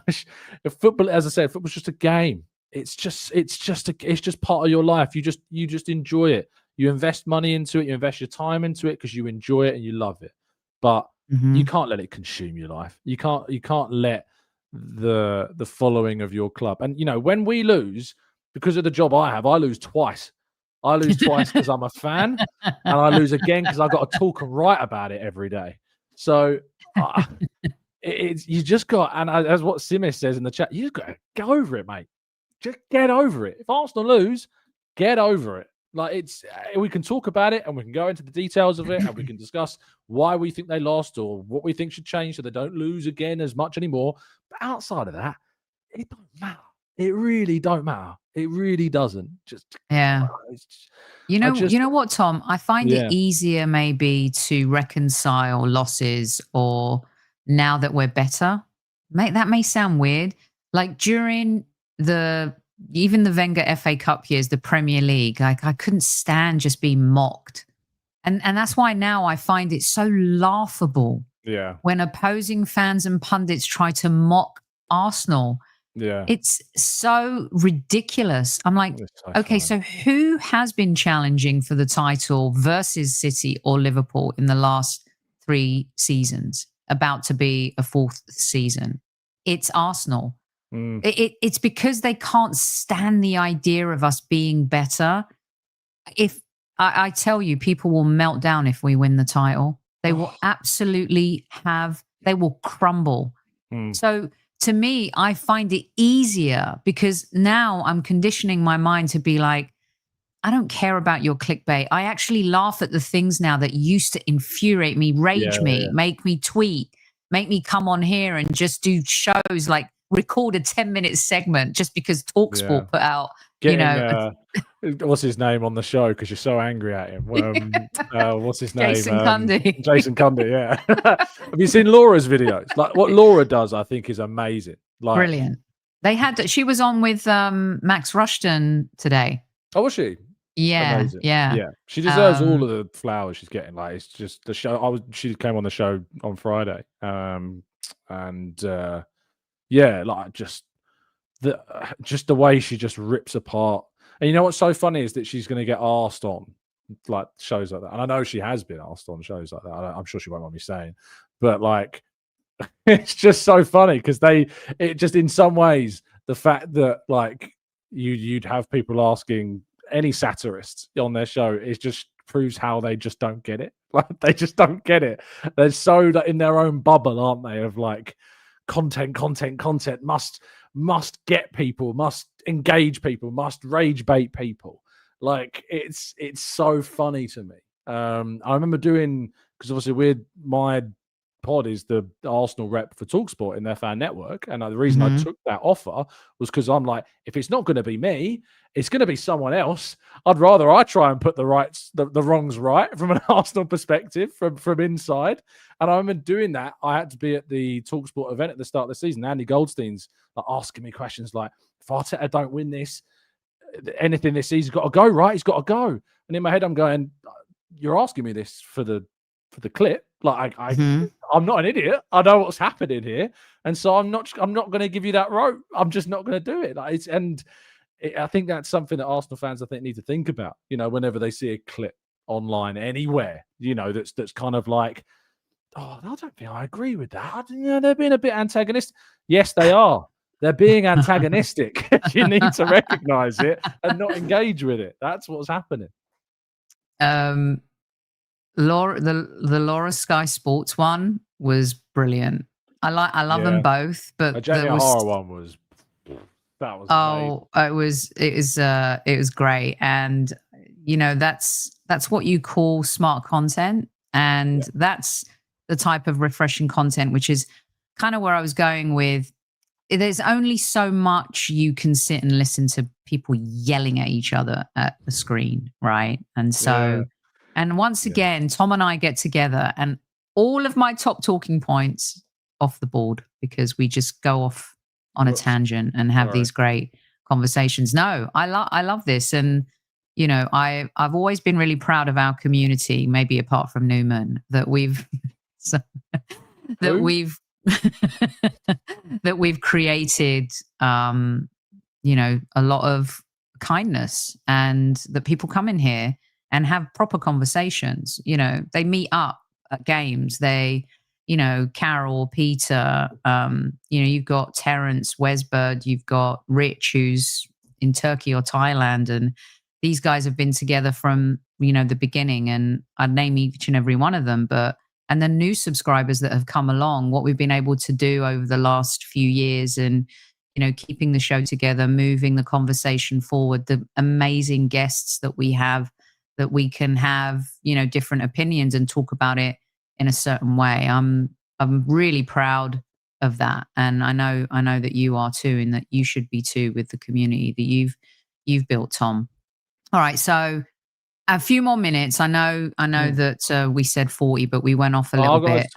football, as I said, football's just a game. It's just part of your life. You just enjoy it. You invest money into it. You invest your time into it because you enjoy it and you love it. But you can't let it consume your life. You can't let the following of your club. And you know, when we lose, because of the job I have, I lose twice. I lose twice because I'm a fan, and I lose again because I've got to talk and write about it every day. So you just got, and as what Simish says in the chat, you just got to get over it, mate. Just get over it. If Arsenal lose, get over it. Like, we can talk about it and we can go into the details of it and we can discuss why we think they lost or what we think should change so they don't lose again as much anymore. But outside of that, it don't matter. It really don't matter. It really doesn't. You know what, Tom? I find it easier maybe to reconcile losses, or now that we're better. That may sound weird. Like during even the Wenger FA Cup years, the Premier League, like I couldn't stand just being mocked. And that's why now I find it so laughable when opposing fans and pundits try to mock Arsenal. Yeah. It's so ridiculous. I'm like, okay, so who has been challenging for the title versus City or Liverpool in the last 3 seasons, about to be a 4th season? It's Arsenal. It's because they can't stand the idea of us being better. If I tell you, people will melt down if we win the title. They will absolutely they will crumble. So to me, I find it easier because now I'm conditioning my mind to be like, I don't care about your clickbait. I actually laugh at the things now that used to infuriate me, rage me, make me tweet, make me come on here and just do shows like record a 10-minute segment just because TalkSport put out, what's his name on the show because you're so angry at him. What's his name? Jason Cundy. Jason Cundy, yeah. Have you seen Laura's videos? Like what Laura does, I think is amazing. Like, brilliant. She was on with Max Rushton today. Oh, was she? Yeah, amazing. yeah. She deserves all of the flowers she's getting. Like, it's just the show. She came on the show on Friday, like just the way she just rips apart. And you know what's so funny is that she's going to get asked on like shows like that, and I know she has been asked on shows like that. I'm sure she won't mind me saying, but like it's just so funny because it just in some ways the fact that like you'd have people asking any satirists on their show, it just proves how they just don't get it. Like they just don't get it. They're so in their own bubble, aren't they? Of like content must get people, must engage people, must rage bait people. Like it's so funny to me. I remember doing, because obviously my pod is the Arsenal rep for TalkSport in their fan network, and the reason I took that offer was because I'm like, if it's not going to be me, it's going to be someone else. I'd rather I try and put the wrongs right from an Arsenal perspective from inside. And I remember doing that. I had to be at the TalkSport event at the start of the season. Andy Goldstein's like asking me questions like, if Arteta don't win anything this season, he's got to go, right? He's got to go. And in my head, I'm going, you're asking me this for the clip. Like I'm not an idiot. I know what's happening here, and so I'm not going to give you that rope. I'm just not going to do it. Like I think that's something that Arsenal fans need to think about. You know, whenever they see a clip online anywhere, you know, that's kind of like, oh, I don't think I agree with that. They're being a bit antagonistic. Yes, they are. They're being antagonistic. You need to recognize it and not engage with it. That's what's happening. Laura, the Laura Sky Sports one was brilliant. I love them both, but the Jamie O'Hara one was amazing. It was great, and you know that's what you call smart content, and that's the type of refreshing content, which is kind of where I was going with. There's only so much you can sit and listen to people yelling at each other at the screen, right? And so And once again, Tom and I get together and all of my top talking points off the board because we just go off on a tangent and have these great conversations. No, I love this. And, you know, I've always been really proud of our community, maybe apart from Newman, that we've that we've created you know, a lot of kindness, and that people come in here and have proper conversations. You know, they meet up at games. They, you know, Carol, Peter, you know, you've got Terence, Wesbird, you've got Rich, who's in Turkey or Thailand. And these guys have been together from, you know, the beginning, and I'd name each and every one of them. And the new subscribers that have come along, what we've been able to do over the last few years, and, you know, keeping the show together, moving the conversation forward, the amazing guests that we have, that we can have, you know, different opinions and talk about it in a certain way. I'm really proud of that. And I know that you are too, and that you should be too, with the community that you've built, Tom. All right. So a few more minutes. I know that we said 40, but we went off a little bit.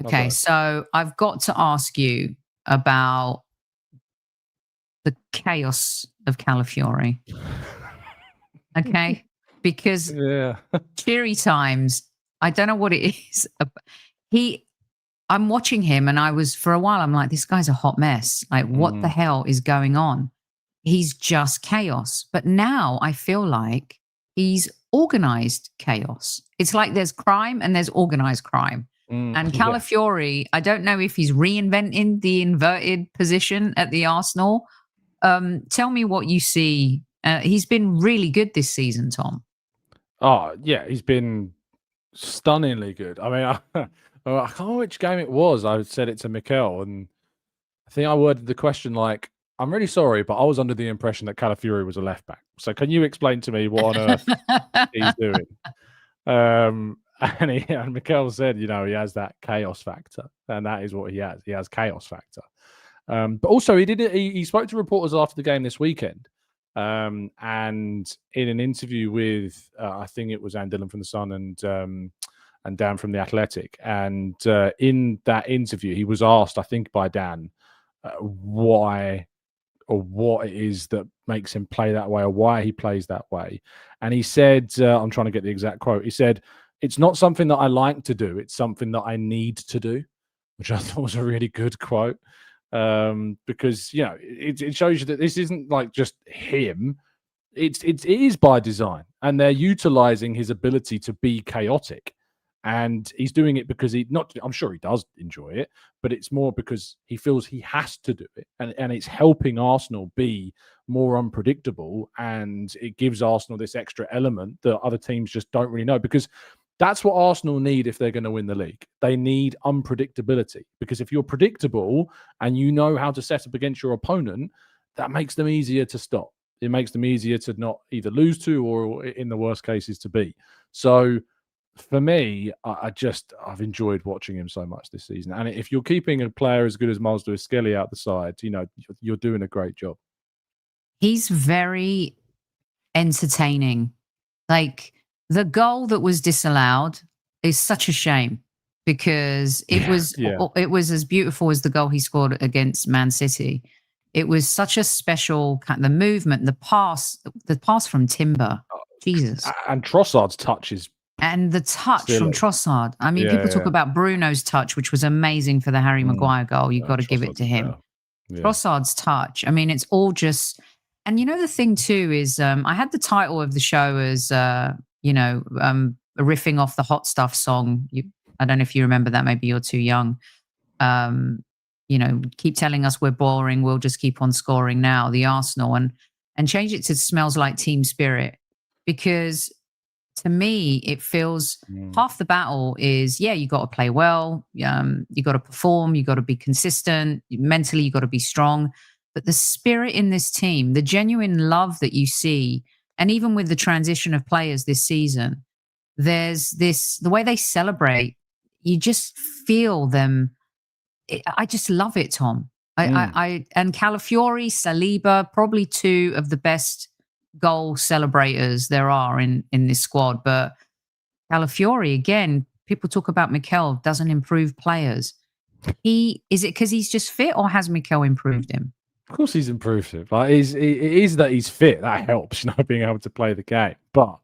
Okay. So I've got to ask you about the chaos of Calafiori. Okay. Because cheery times, I don't know what it is. I'm watching him, and I was, for a while, I'm like, this guy's a hot mess. Like, what the hell is going on? He's just chaos. But now I feel like he's organized chaos. It's like there's crime and there's organized crime. And Calafiori, I don't know if he's reinventing the inverted position at the Arsenal. Tell me what you see. He's been really good this season, Tom. Oh, yeah, he's been stunningly good. I mean, I can't remember which game it was. I said it to Mikel, and I think I worded the question like, I'm really sorry, but I was under the impression that Calafiori was a left back. So can you explain to me what on earth he's doing? And Mikel said, you know, he has that chaos factor, and that is what he has. He has chaos factor. But also he spoke to reporters after the game this weekend. And in an interview with, I think it was Anne Dillon from The Sun and Dan from The Athletic. And in that interview, he was asked, I think by Dan, why or what it is that makes him play that way, or why he plays that way. And he said, I'm trying to get the exact quote. He said, "It's not something that I like to do. It's something that I need to do," which I thought was a really good quote. Because, you know, it shows you that this isn't like just him. It is by design, and they're utilizing his ability to be chaotic, and he's doing it because I'm sure he does enjoy it, but it's more because he feels he has to do it, and it's helping Arsenal be more unpredictable, and it gives Arsenal this extra element that other teams just don't really know, because that's what Arsenal need if they're going to win the league. They need unpredictability, because if you're predictable and you know how to set up against your opponent, that makes them easier to stop. It makes them easier to not either lose to, or in the worst cases to beat. So for me, I've enjoyed watching him so much this season. And if you're keeping a player as good as Miles Lewis-Skelly out the side, you know, you're doing a great job. He's very entertaining. Like, the goal that was disallowed is such a shame, because it was as beautiful as the goal he scored against Man City. It was such a special the movement, the pass from Timber. Jesus. And Trossard's touch is and the touch from Trossard. I mean, people talk about Bruno's touch, which was amazing for the Harry Maguire goal. You've got to give it to him. Yeah. Trossard's touch. I mean, it's all just. And you know, the thing too is, I had the title of the show as riffing off the Hot Stuff song. I don't know if you remember that. Maybe you're too young. Keep telling us we're boring. We'll just keep on scoring now. The Arsenal, and change it to Smells Like Team Spirit, because to me it feels half the battle is you got to play well. You got to perform. You got to be consistent. Mentally, you got to be strong. But the spirit in this team, the genuine love that you see, and even with the transition of players this season, there's the way they celebrate, you just feel them. I just love it, Tom. And Calafiori, Saliba, probably two of the best goal celebrators there are in this squad. But Calafiori, again, people talk about Mikel doesn't improve players. Is it because he's just fit, or has Mikel improved him? Of course, he's improved it. Like, it is that he's fit that helps, being able to play the game. But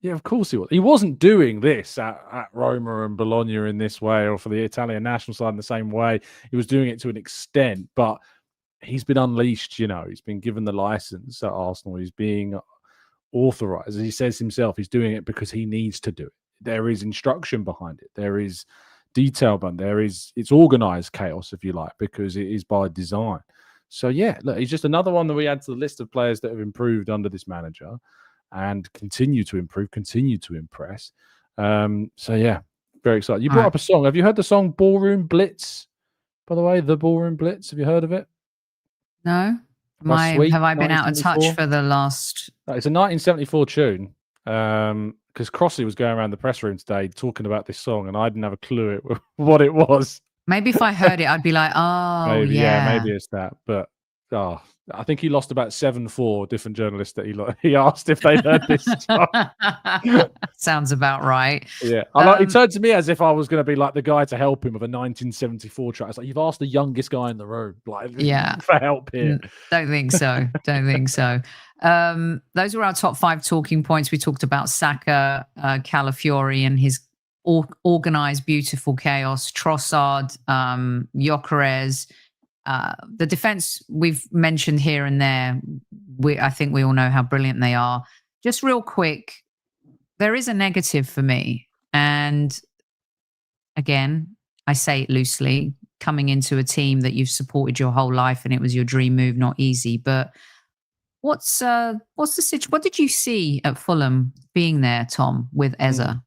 yeah, of course he was. He wasn't doing this at Roma and Bologna in this way, or for the Italian national side in the same way. He was doing it to an extent, but he's been unleashed. He's been given the license at Arsenal. He's being authorized, as he says himself. He's doing it because he needs to do it. There is instruction behind it. There is detail behind. It's organized chaos, if you like, because it is by design. So yeah, look, he's just another one that we add to the list of players that have improved under this manager and continue to improve, continue to impress. So yeah, very excited. You brought up a song. Have you heard the song Ballroom Blitz? By the way, the Ballroom Blitz. Have you heard of it? No. Have I been out of touch for the last? It's a 1974 tune. Because Crossley was going around the press room today talking about this song, and I didn't have a clue what it was. Maybe if I heard it, I'd be like, oh, maybe, yeah. Maybe it's that. But I think he lost about 7-4 different journalists that he asked if they'd heard this song. Sounds about right. Yeah. He turned to me as if I was going to be like the guy to help him with a 1974 track. It's like, you've asked the youngest guy in the room for help here. Don't think so. Don't think so. Those were our top 5 talking points. We talked about Saka, Calafiori and his organized, beautiful chaos, Trossard, Gyökeres. The defense we've mentioned here and there, I think we all know how brilliant they are. Just real quick, there is a negative for me. And again, I say it loosely, coming into a team that you've supported your whole life and it was your dream move, not easy. But what's the situation? What did you see at Fulham being there, Tom, with Eza?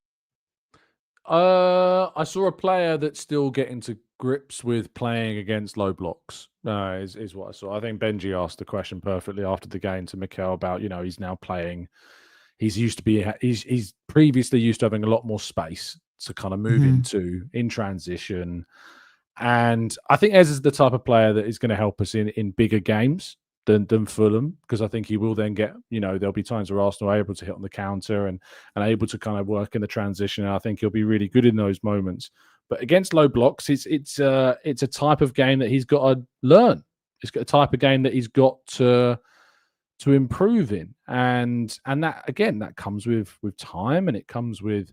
I saw a player that's still getting to grips with playing against low blocks. Is what I saw. I think Benji asked the question perfectly after the game to Mikel about, he's now playing. He's previously used to having a lot more space to kind of move into in transition. And I think Ez is the type of player that is going to help us in bigger games than Fulham, because I think he will then get, there'll be times where Arsenal are able to hit on the counter and able to kind of work in the transition. And I think he'll be really good in those moments. But against low blocks, it's a type of game that he's got to learn. It's got a type of game that he's got to improve in. And that, again, that comes with time, and it comes with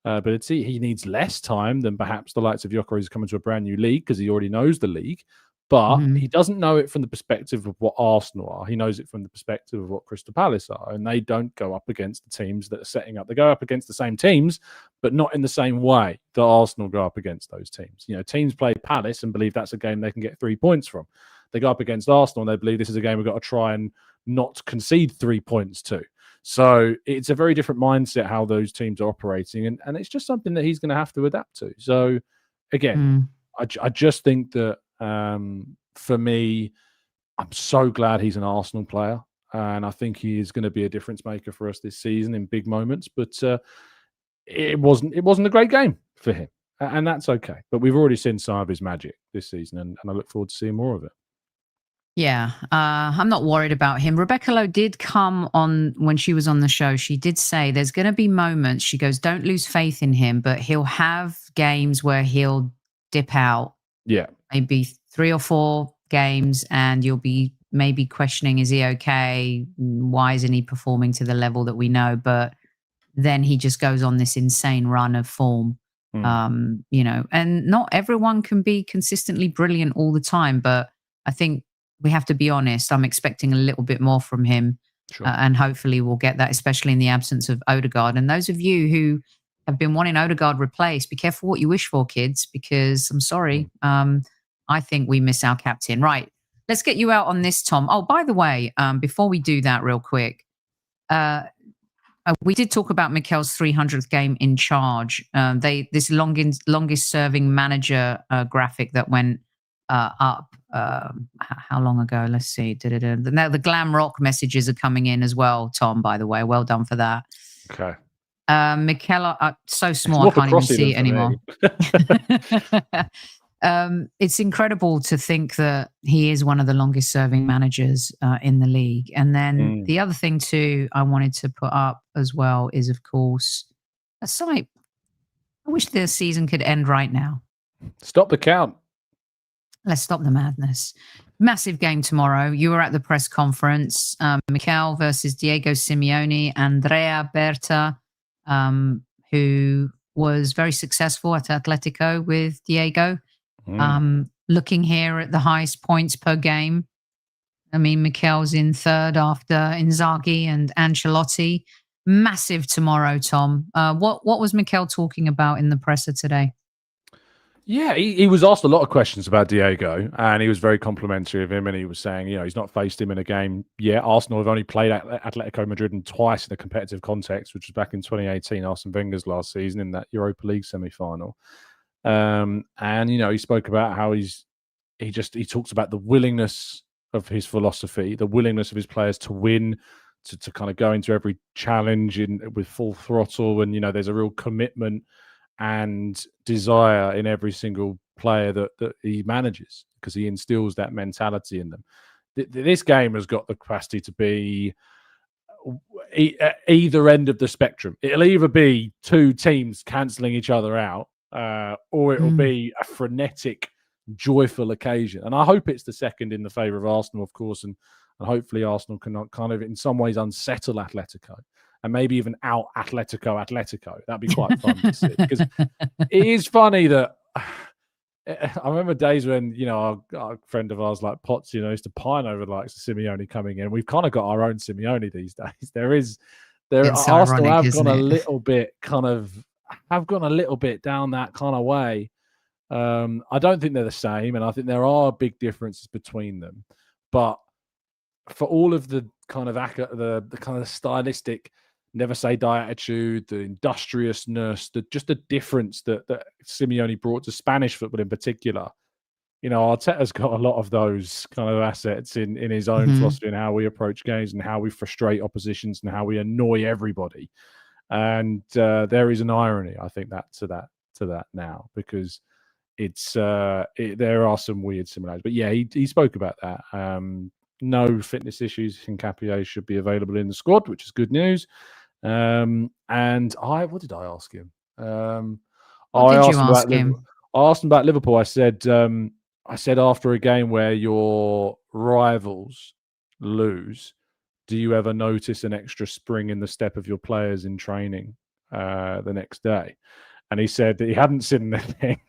ability. He needs less time than perhaps the likes of Gyökeres coming to a brand new league, because he already knows the league. But he doesn't know it from the perspective of what Arsenal are. He knows it from the perspective of what Crystal Palace are. And they don't go up against the teams that are setting up. They go up against the same teams, but not in the same way that Arsenal go up against those teams. Teams play Palace and believe that's a game they can get 3 points from. They go up against Arsenal and they believe this is a game we've got to try and not concede 3 points to. So it's a very different mindset how those teams are operating. And it's just something that he's going to have to adapt to. So, again, I just think that for me, I'm so glad he's an Arsenal player, and I think he is going to be a difference maker for us this season in big moments. But it wasn't a great game for him, and that's okay. But we've already seen some of his magic this season, and I look forward to seeing more of it. Yeah, I'm not worried about him. Rebecca Lowe did come on when she was on the show. She did say there's going to be moments. She goes, don't lose faith in him, but he'll have games where he'll dip out. Yeah. Maybe 3 or 4 games, and you'll be maybe questioning, is he okay? Why isn't he performing to the level that we know? But then he just goes on this insane run of form, and not everyone can be consistently brilliant all the time. But I think we have to be honest. I'm expecting a little bit more from him, and hopefully we'll get that, especially in the absence of Odegaard. And those of you who have been wanting Odegaard replaced, be careful what you wish for, kids, because I'm sorry. I think we miss our captain. Right. Let's get you out on this, Tom. Oh, by the way, before we do that real quick, we did talk about Mikel's 300th game in charge. This longest serving manager graphic that went up. How long ago? Let's see. Now the glam rock messages are coming in as well, Tom, by the way. Well done for that. Okay. Mikel, so small, I can't even see it anymore. It's incredible to think that he is one of the longest serving managers in the league. And then the other thing too I wanted to put up as well is, of course, a site I wish the season could end right now. Stop the count. Let's stop the madness. Massive game tomorrow. You were at the press conference. Mikel versus Diego Simeone. Andrea Berta, who was very successful at Atletico with Diego. Looking here at the highest points per game. I mean, Mikel's in third after Inzaghi and Ancelotti. Massive tomorrow, Tom. What was Mikel talking about in the presser today? Yeah, he was asked a lot of questions about Diego, and he was very complimentary of him. And he was saying, he's not faced him in a game yet. Arsenal have only played Atletico Madrid twice in a competitive context, which was back in 2018, Arsene Wenger's last season in that Europa League semi-final. And he spoke about how he talks about the willingness of his philosophy, the willingness of his players to win, to kind of go into every challenge with full throttle, and there's a real commitment and desire in every single player that he manages, because he instills that mentality in them. This game has got the capacity to be either end of the spectrum. It'll either be two teams cancelling each other out, or it'll be a frenetic, joyful occasion. And I hope it's the second in the favour of Arsenal, of course, and hopefully Arsenal can kind of in some ways unsettle Atletico and maybe even out Atletico. That'd be quite fun to see, because it is funny that I remember days when our friend of ours like Potts used to pine over like Simeone coming in. We've kind of got our own Simeone these days. Arsenal have gone a little bit down that kind of way. I don't think they're the same, and I think there are big differences between them. But for all of the kind of the kind of stylistic, never say die attitude, the industriousness, just the difference that Simeone brought to Spanish football in particular, Arteta's got a lot of those kind of assets in his own philosophy and how we approach games and how we frustrate oppositions and how we annoy everybody. And there is an irony, I think, to that now, because there are some weird similarities. But yeah, he spoke about that. No fitness issues. CAMPBELL should be available in the squad, which is good news. And what did I ask him? I asked him about Liverpool. I said after a game where your rivals lose, do you ever notice an extra spring in the step of your players in training the next day? And he said that he hadn't seen anything.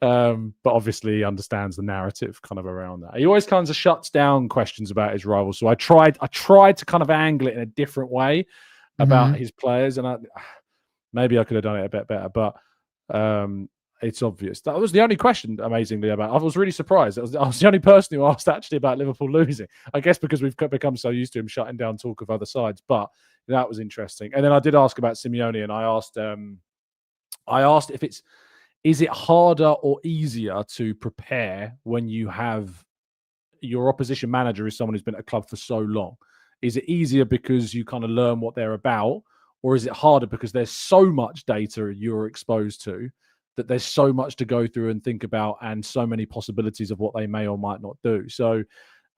But obviously he understands the narrative kind of around that. He always kind of shuts down questions about his rivals. So I tried to kind of angle it in a different way about his players, and maybe I could have done it a bit better, but it's obvious. That was the only question, amazingly, about. I was really surprised. I was the only person who asked actually about Liverpool losing. I guess because we've become so used to him shutting down talk of other sides, but that was interesting. And then I did ask about Simeone, and I asked if is it harder or easier to prepare when you have your opposition manager is someone who's been at a club for so long? Is it easier because you kind of learn what they're about, or is it harder because there's so much data you're exposed to that there's so much to go through and think about and so many possibilities of what they may or might not do? So,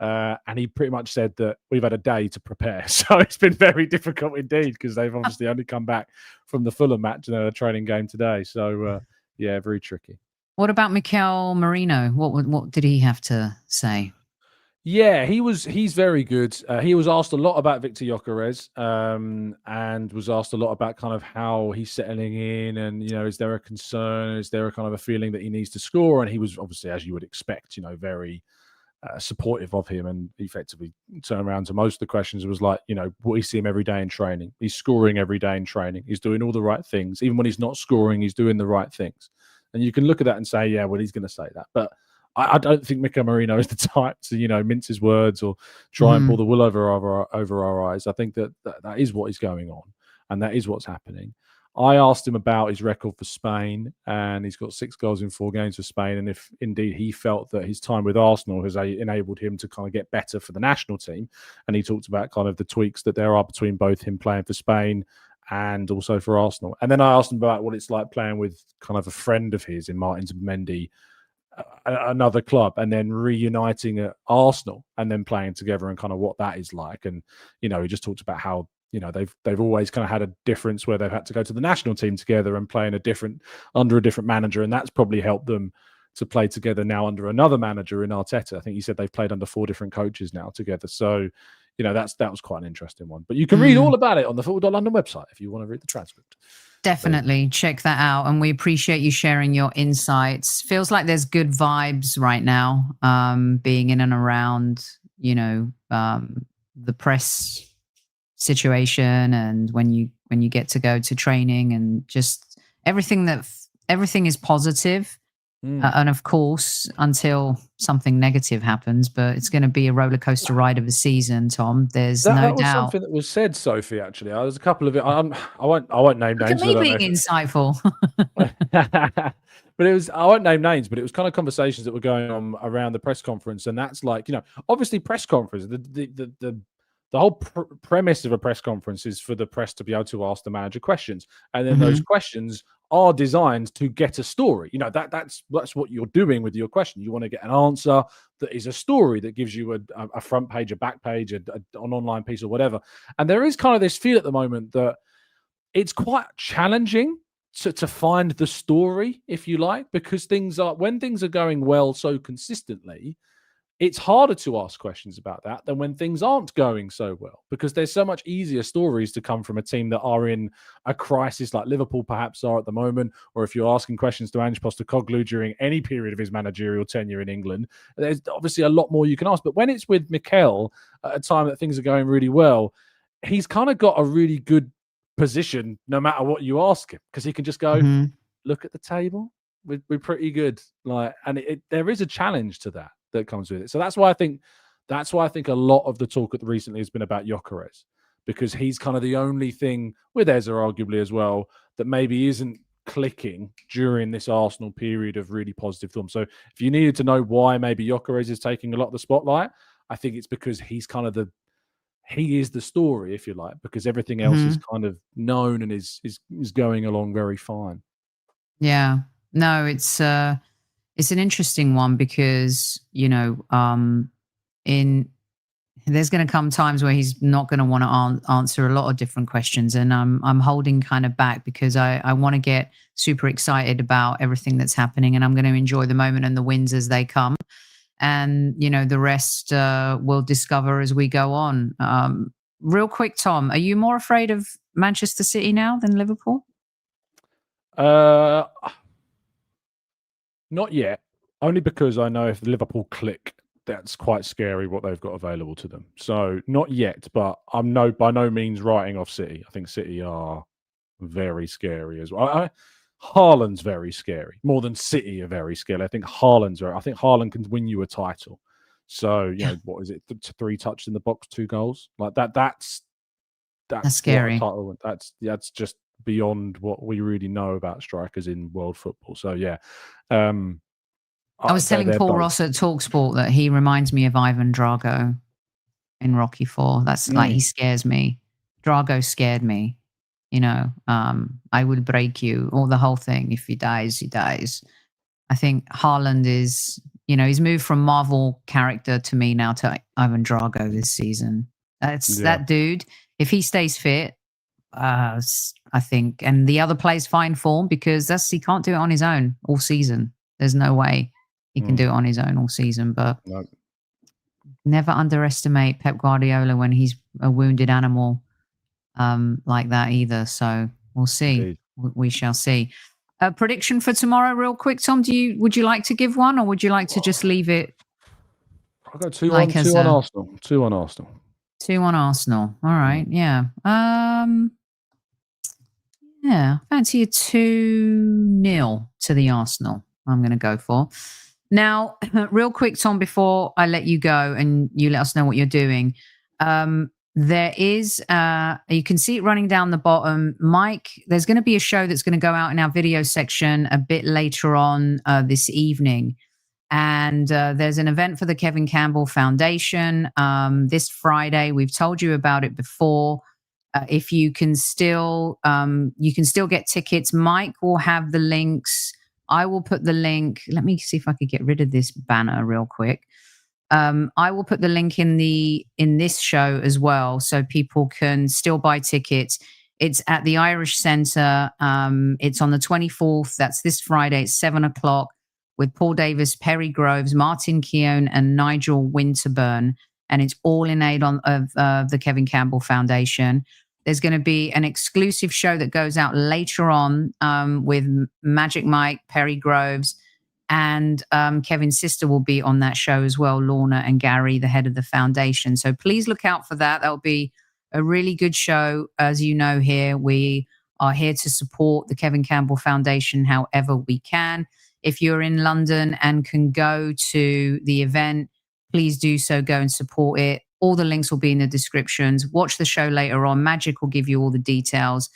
and he pretty much said that we've had a day to prepare. So it's been very difficult indeed, because they've obviously only come back from the Fulham match and a training game today. So, yeah, very tricky. What about Mikel Merino? What did he have to say? Yeah, he's very good. He was asked a lot about Victor Gyökeres, and was asked a lot about kind of how he's settling in, and is there a concern? Is there a kind of a feeling that he needs to score? And he was obviously, as you would expect, very supportive of him, and effectively turned around to most of the questions. It was like, we see him every day in training. He's scoring every day in training. He's doing all the right things. Even when he's not scoring, he's doing the right things. And you can look at that and say, yeah, well, he's going to say that. But I don't think Mikel Merino is the type to, mince his words or try and pull the wool over our eyes. I think that is what is going on, and that is what's happening. I asked him about his record for Spain, and he's got 6 goals in 4 games for Spain. And if indeed he felt that his time with Arsenal has enabled him to kind of get better for the national team. And he talked about kind of the tweaks that there are between both him playing for Spain and also for Arsenal. And then I asked him about what it's like playing with kind of a friend of his in Martin Mendy, another club, and then reuniting at Arsenal and then playing together, and kind of what that is like. And he just talked about how they've always kind of had a difference where they've had to go to the national team together and play under a different manager, and that's probably helped them to play together now under another manager in Arteta. I think he said they've played under 4 different coaches now together. So, that was quite an interesting one. But you can read all about it on the Football.London website if you want to read the transcript. Definitely check that out. And we appreciate you sharing your insights. Feels like there's good vibes right now, being in and around, the press situation, and when you get to go to training, and just everything is positive. And of course, until something negative happens, but it's going to be a roller coaster ride of a season, Tom. There's no doubt. That was something that was said, Sophie. Actually, there's a couple of it. I won't name names. Look at me being insightful. But I won't name names, but it was kind of conversations that were going on around the press conference, and that's like, obviously press conference. The whole premise of a press conference is for the press to be able to ask the manager questions, and then those questions are designed to get a story. That's what you're doing with your question. You want to get an answer that is a story that gives you a front page, a back page, an online piece, or whatever. And there is kind of this feel at the moment that it's quite challenging to find the story, if you like, because when things are going well so consistently, it's harder to ask questions about that than when things aren't going so well, because there's so much easier stories to come from a team that are in a crisis like Liverpool perhaps are at the moment, or if you're asking questions to Ange Postecoglou during any period of his managerial tenure in England, there's obviously a lot more you can ask. But when it's with Mikel at a time that things are going really well, he's kind of got a really good position no matter what you ask him, because he can just go, look at the table, we're pretty good. And there is a challenge to that comes with it. So that's why I think a lot of the talk recently has been about Gyökeres, because he's kind of the only thing, with Eza arguably as well, that maybe isn't clicking during this Arsenal period of really positive form. So if you needed to know why maybe Gyökeres is taking a lot of the spotlight, I think it's because he's kind of he is the story, if you like, because everything else is kind of known and is going along very fine. Yeah. No, it's an interesting one, because, there's going to come times where he's not going to want to answer a lot of different questions. And I'm holding kind of back, because I want to get super excited about everything that's happening, and I'm going to enjoy the moment and the wins as they come. And, the rest we'll discover as we go on. Real quick, Tom, are you more afraid of Manchester City now than Liverpool? Not yet, only because I know if Liverpool click, that's quite scary what they've got available to them. So not yet, but I'm by no means writing off City. I think City are very scary as well. Haaland's very scary, more than City are very scary. I think Haaland can win you a title. So, what is it? 3 touches in the box, 2 goals, like that. That's scary. That's just beyond what we really know about strikers in world football. So yeah, I was telling Paul Ross at TalkSport that he reminds me of Ivan Drago in Rocky IV. That's like, he scares me. Drago scared me. I will break you, or the whole thing. If he dies, he dies. I think Haaland is, he's moved from Marvel character to me now to Ivan Drago this season. That dude. If he stays fit, I think, and the other plays fine form, because he can't do it on his own all season. There's no way he can do it on his own all season. But never underestimate Pep Guardiola when he's a wounded animal like that either. So we'll see. Indeed. We shall see. Prediction for tomorrow, real quick, Tom. Would you like to give one, or would you like to just leave it? I'll go 2-1 Arsenal. 2-1 Arsenal. 2-1 Arsenal. All right. Yeah. Yeah. Fancy a 2-0 to the Arsenal. I'm going to go for. Now, real quick, Tom, before I let you go and you let us know what you're doing, there is, you can see it running down the bottom. Mike, there's going to be a show that's going to go out in our video section a bit later on this evening. And there's an event for the Kevin Campbell Foundation this Friday. We've told you about it before. If you can still get tickets. Mike will have the links. I will put the link. Let me see if I could get rid of this banner real quick. I will put the link in this show as well, so people can still buy tickets. It's at the Irish Centre. It's on the 24th. That's this Friday at 7:00 with Paul Davis, Perry Groves, Martin Keown, and Nigel Winterburn. And it's all in aid of the Kevin Campbell Foundation. There's going to be an exclusive show that goes out later on with Magic Mike, Perry Groves, and Kevin's sister will be on that show as well, Lorna and Gary, the head of the foundation. So please look out for that. That'll be a really good show. As you know, here we are here to support the Kevin Campbell Foundation however we can. If you're in London and can go to the event, please do so. Go and support it. All the links will be in the descriptions. Watch the show later on. Magic will give you all the details.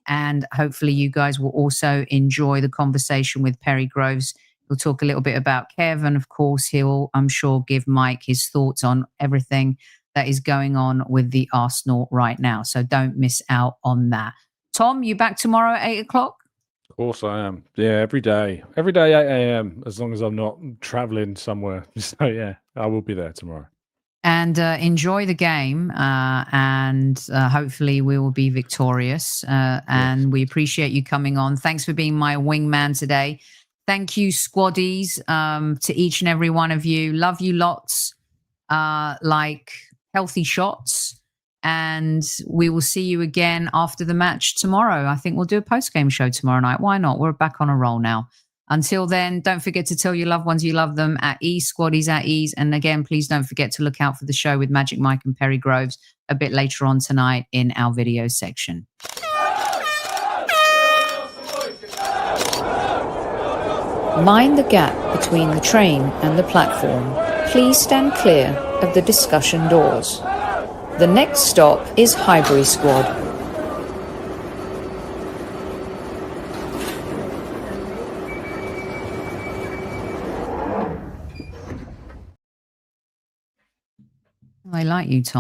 And hopefully you guys will also enjoy the conversation with Perry Groves. He'll talk a little bit about Kev. And of course, he'll, I'm sure, give Mike his thoughts on everything that is going on with the Arsenal right now. So don't miss out on that. Tom, you back tomorrow at 8:00? Of course I am. Yeah, every day 8 a.m. as long as I'm not traveling somewhere. So yeah, I will be there tomorrow. And enjoy the game, and hopefully we will be victorious. And we appreciate you coming on. Thanks for being my wingman today. Thank you, squaddies, to each and every one of you. Love you lots, like healthy shots. And we will see you again after the match tomorrow. I think we'll do a post-game show tomorrow night. Why not? We're back on a roll now. Until then, don't forget to tell your loved ones you love them at ease, squaddies at ease. And again, please don't forget to look out for the show with Magic Mike and Perry Groves a bit later on tonight in our video section. Mind the gap between the train and the platform. Please stand clear of the discussion doors. The next stop is Highbury Squad. I like you, Tom.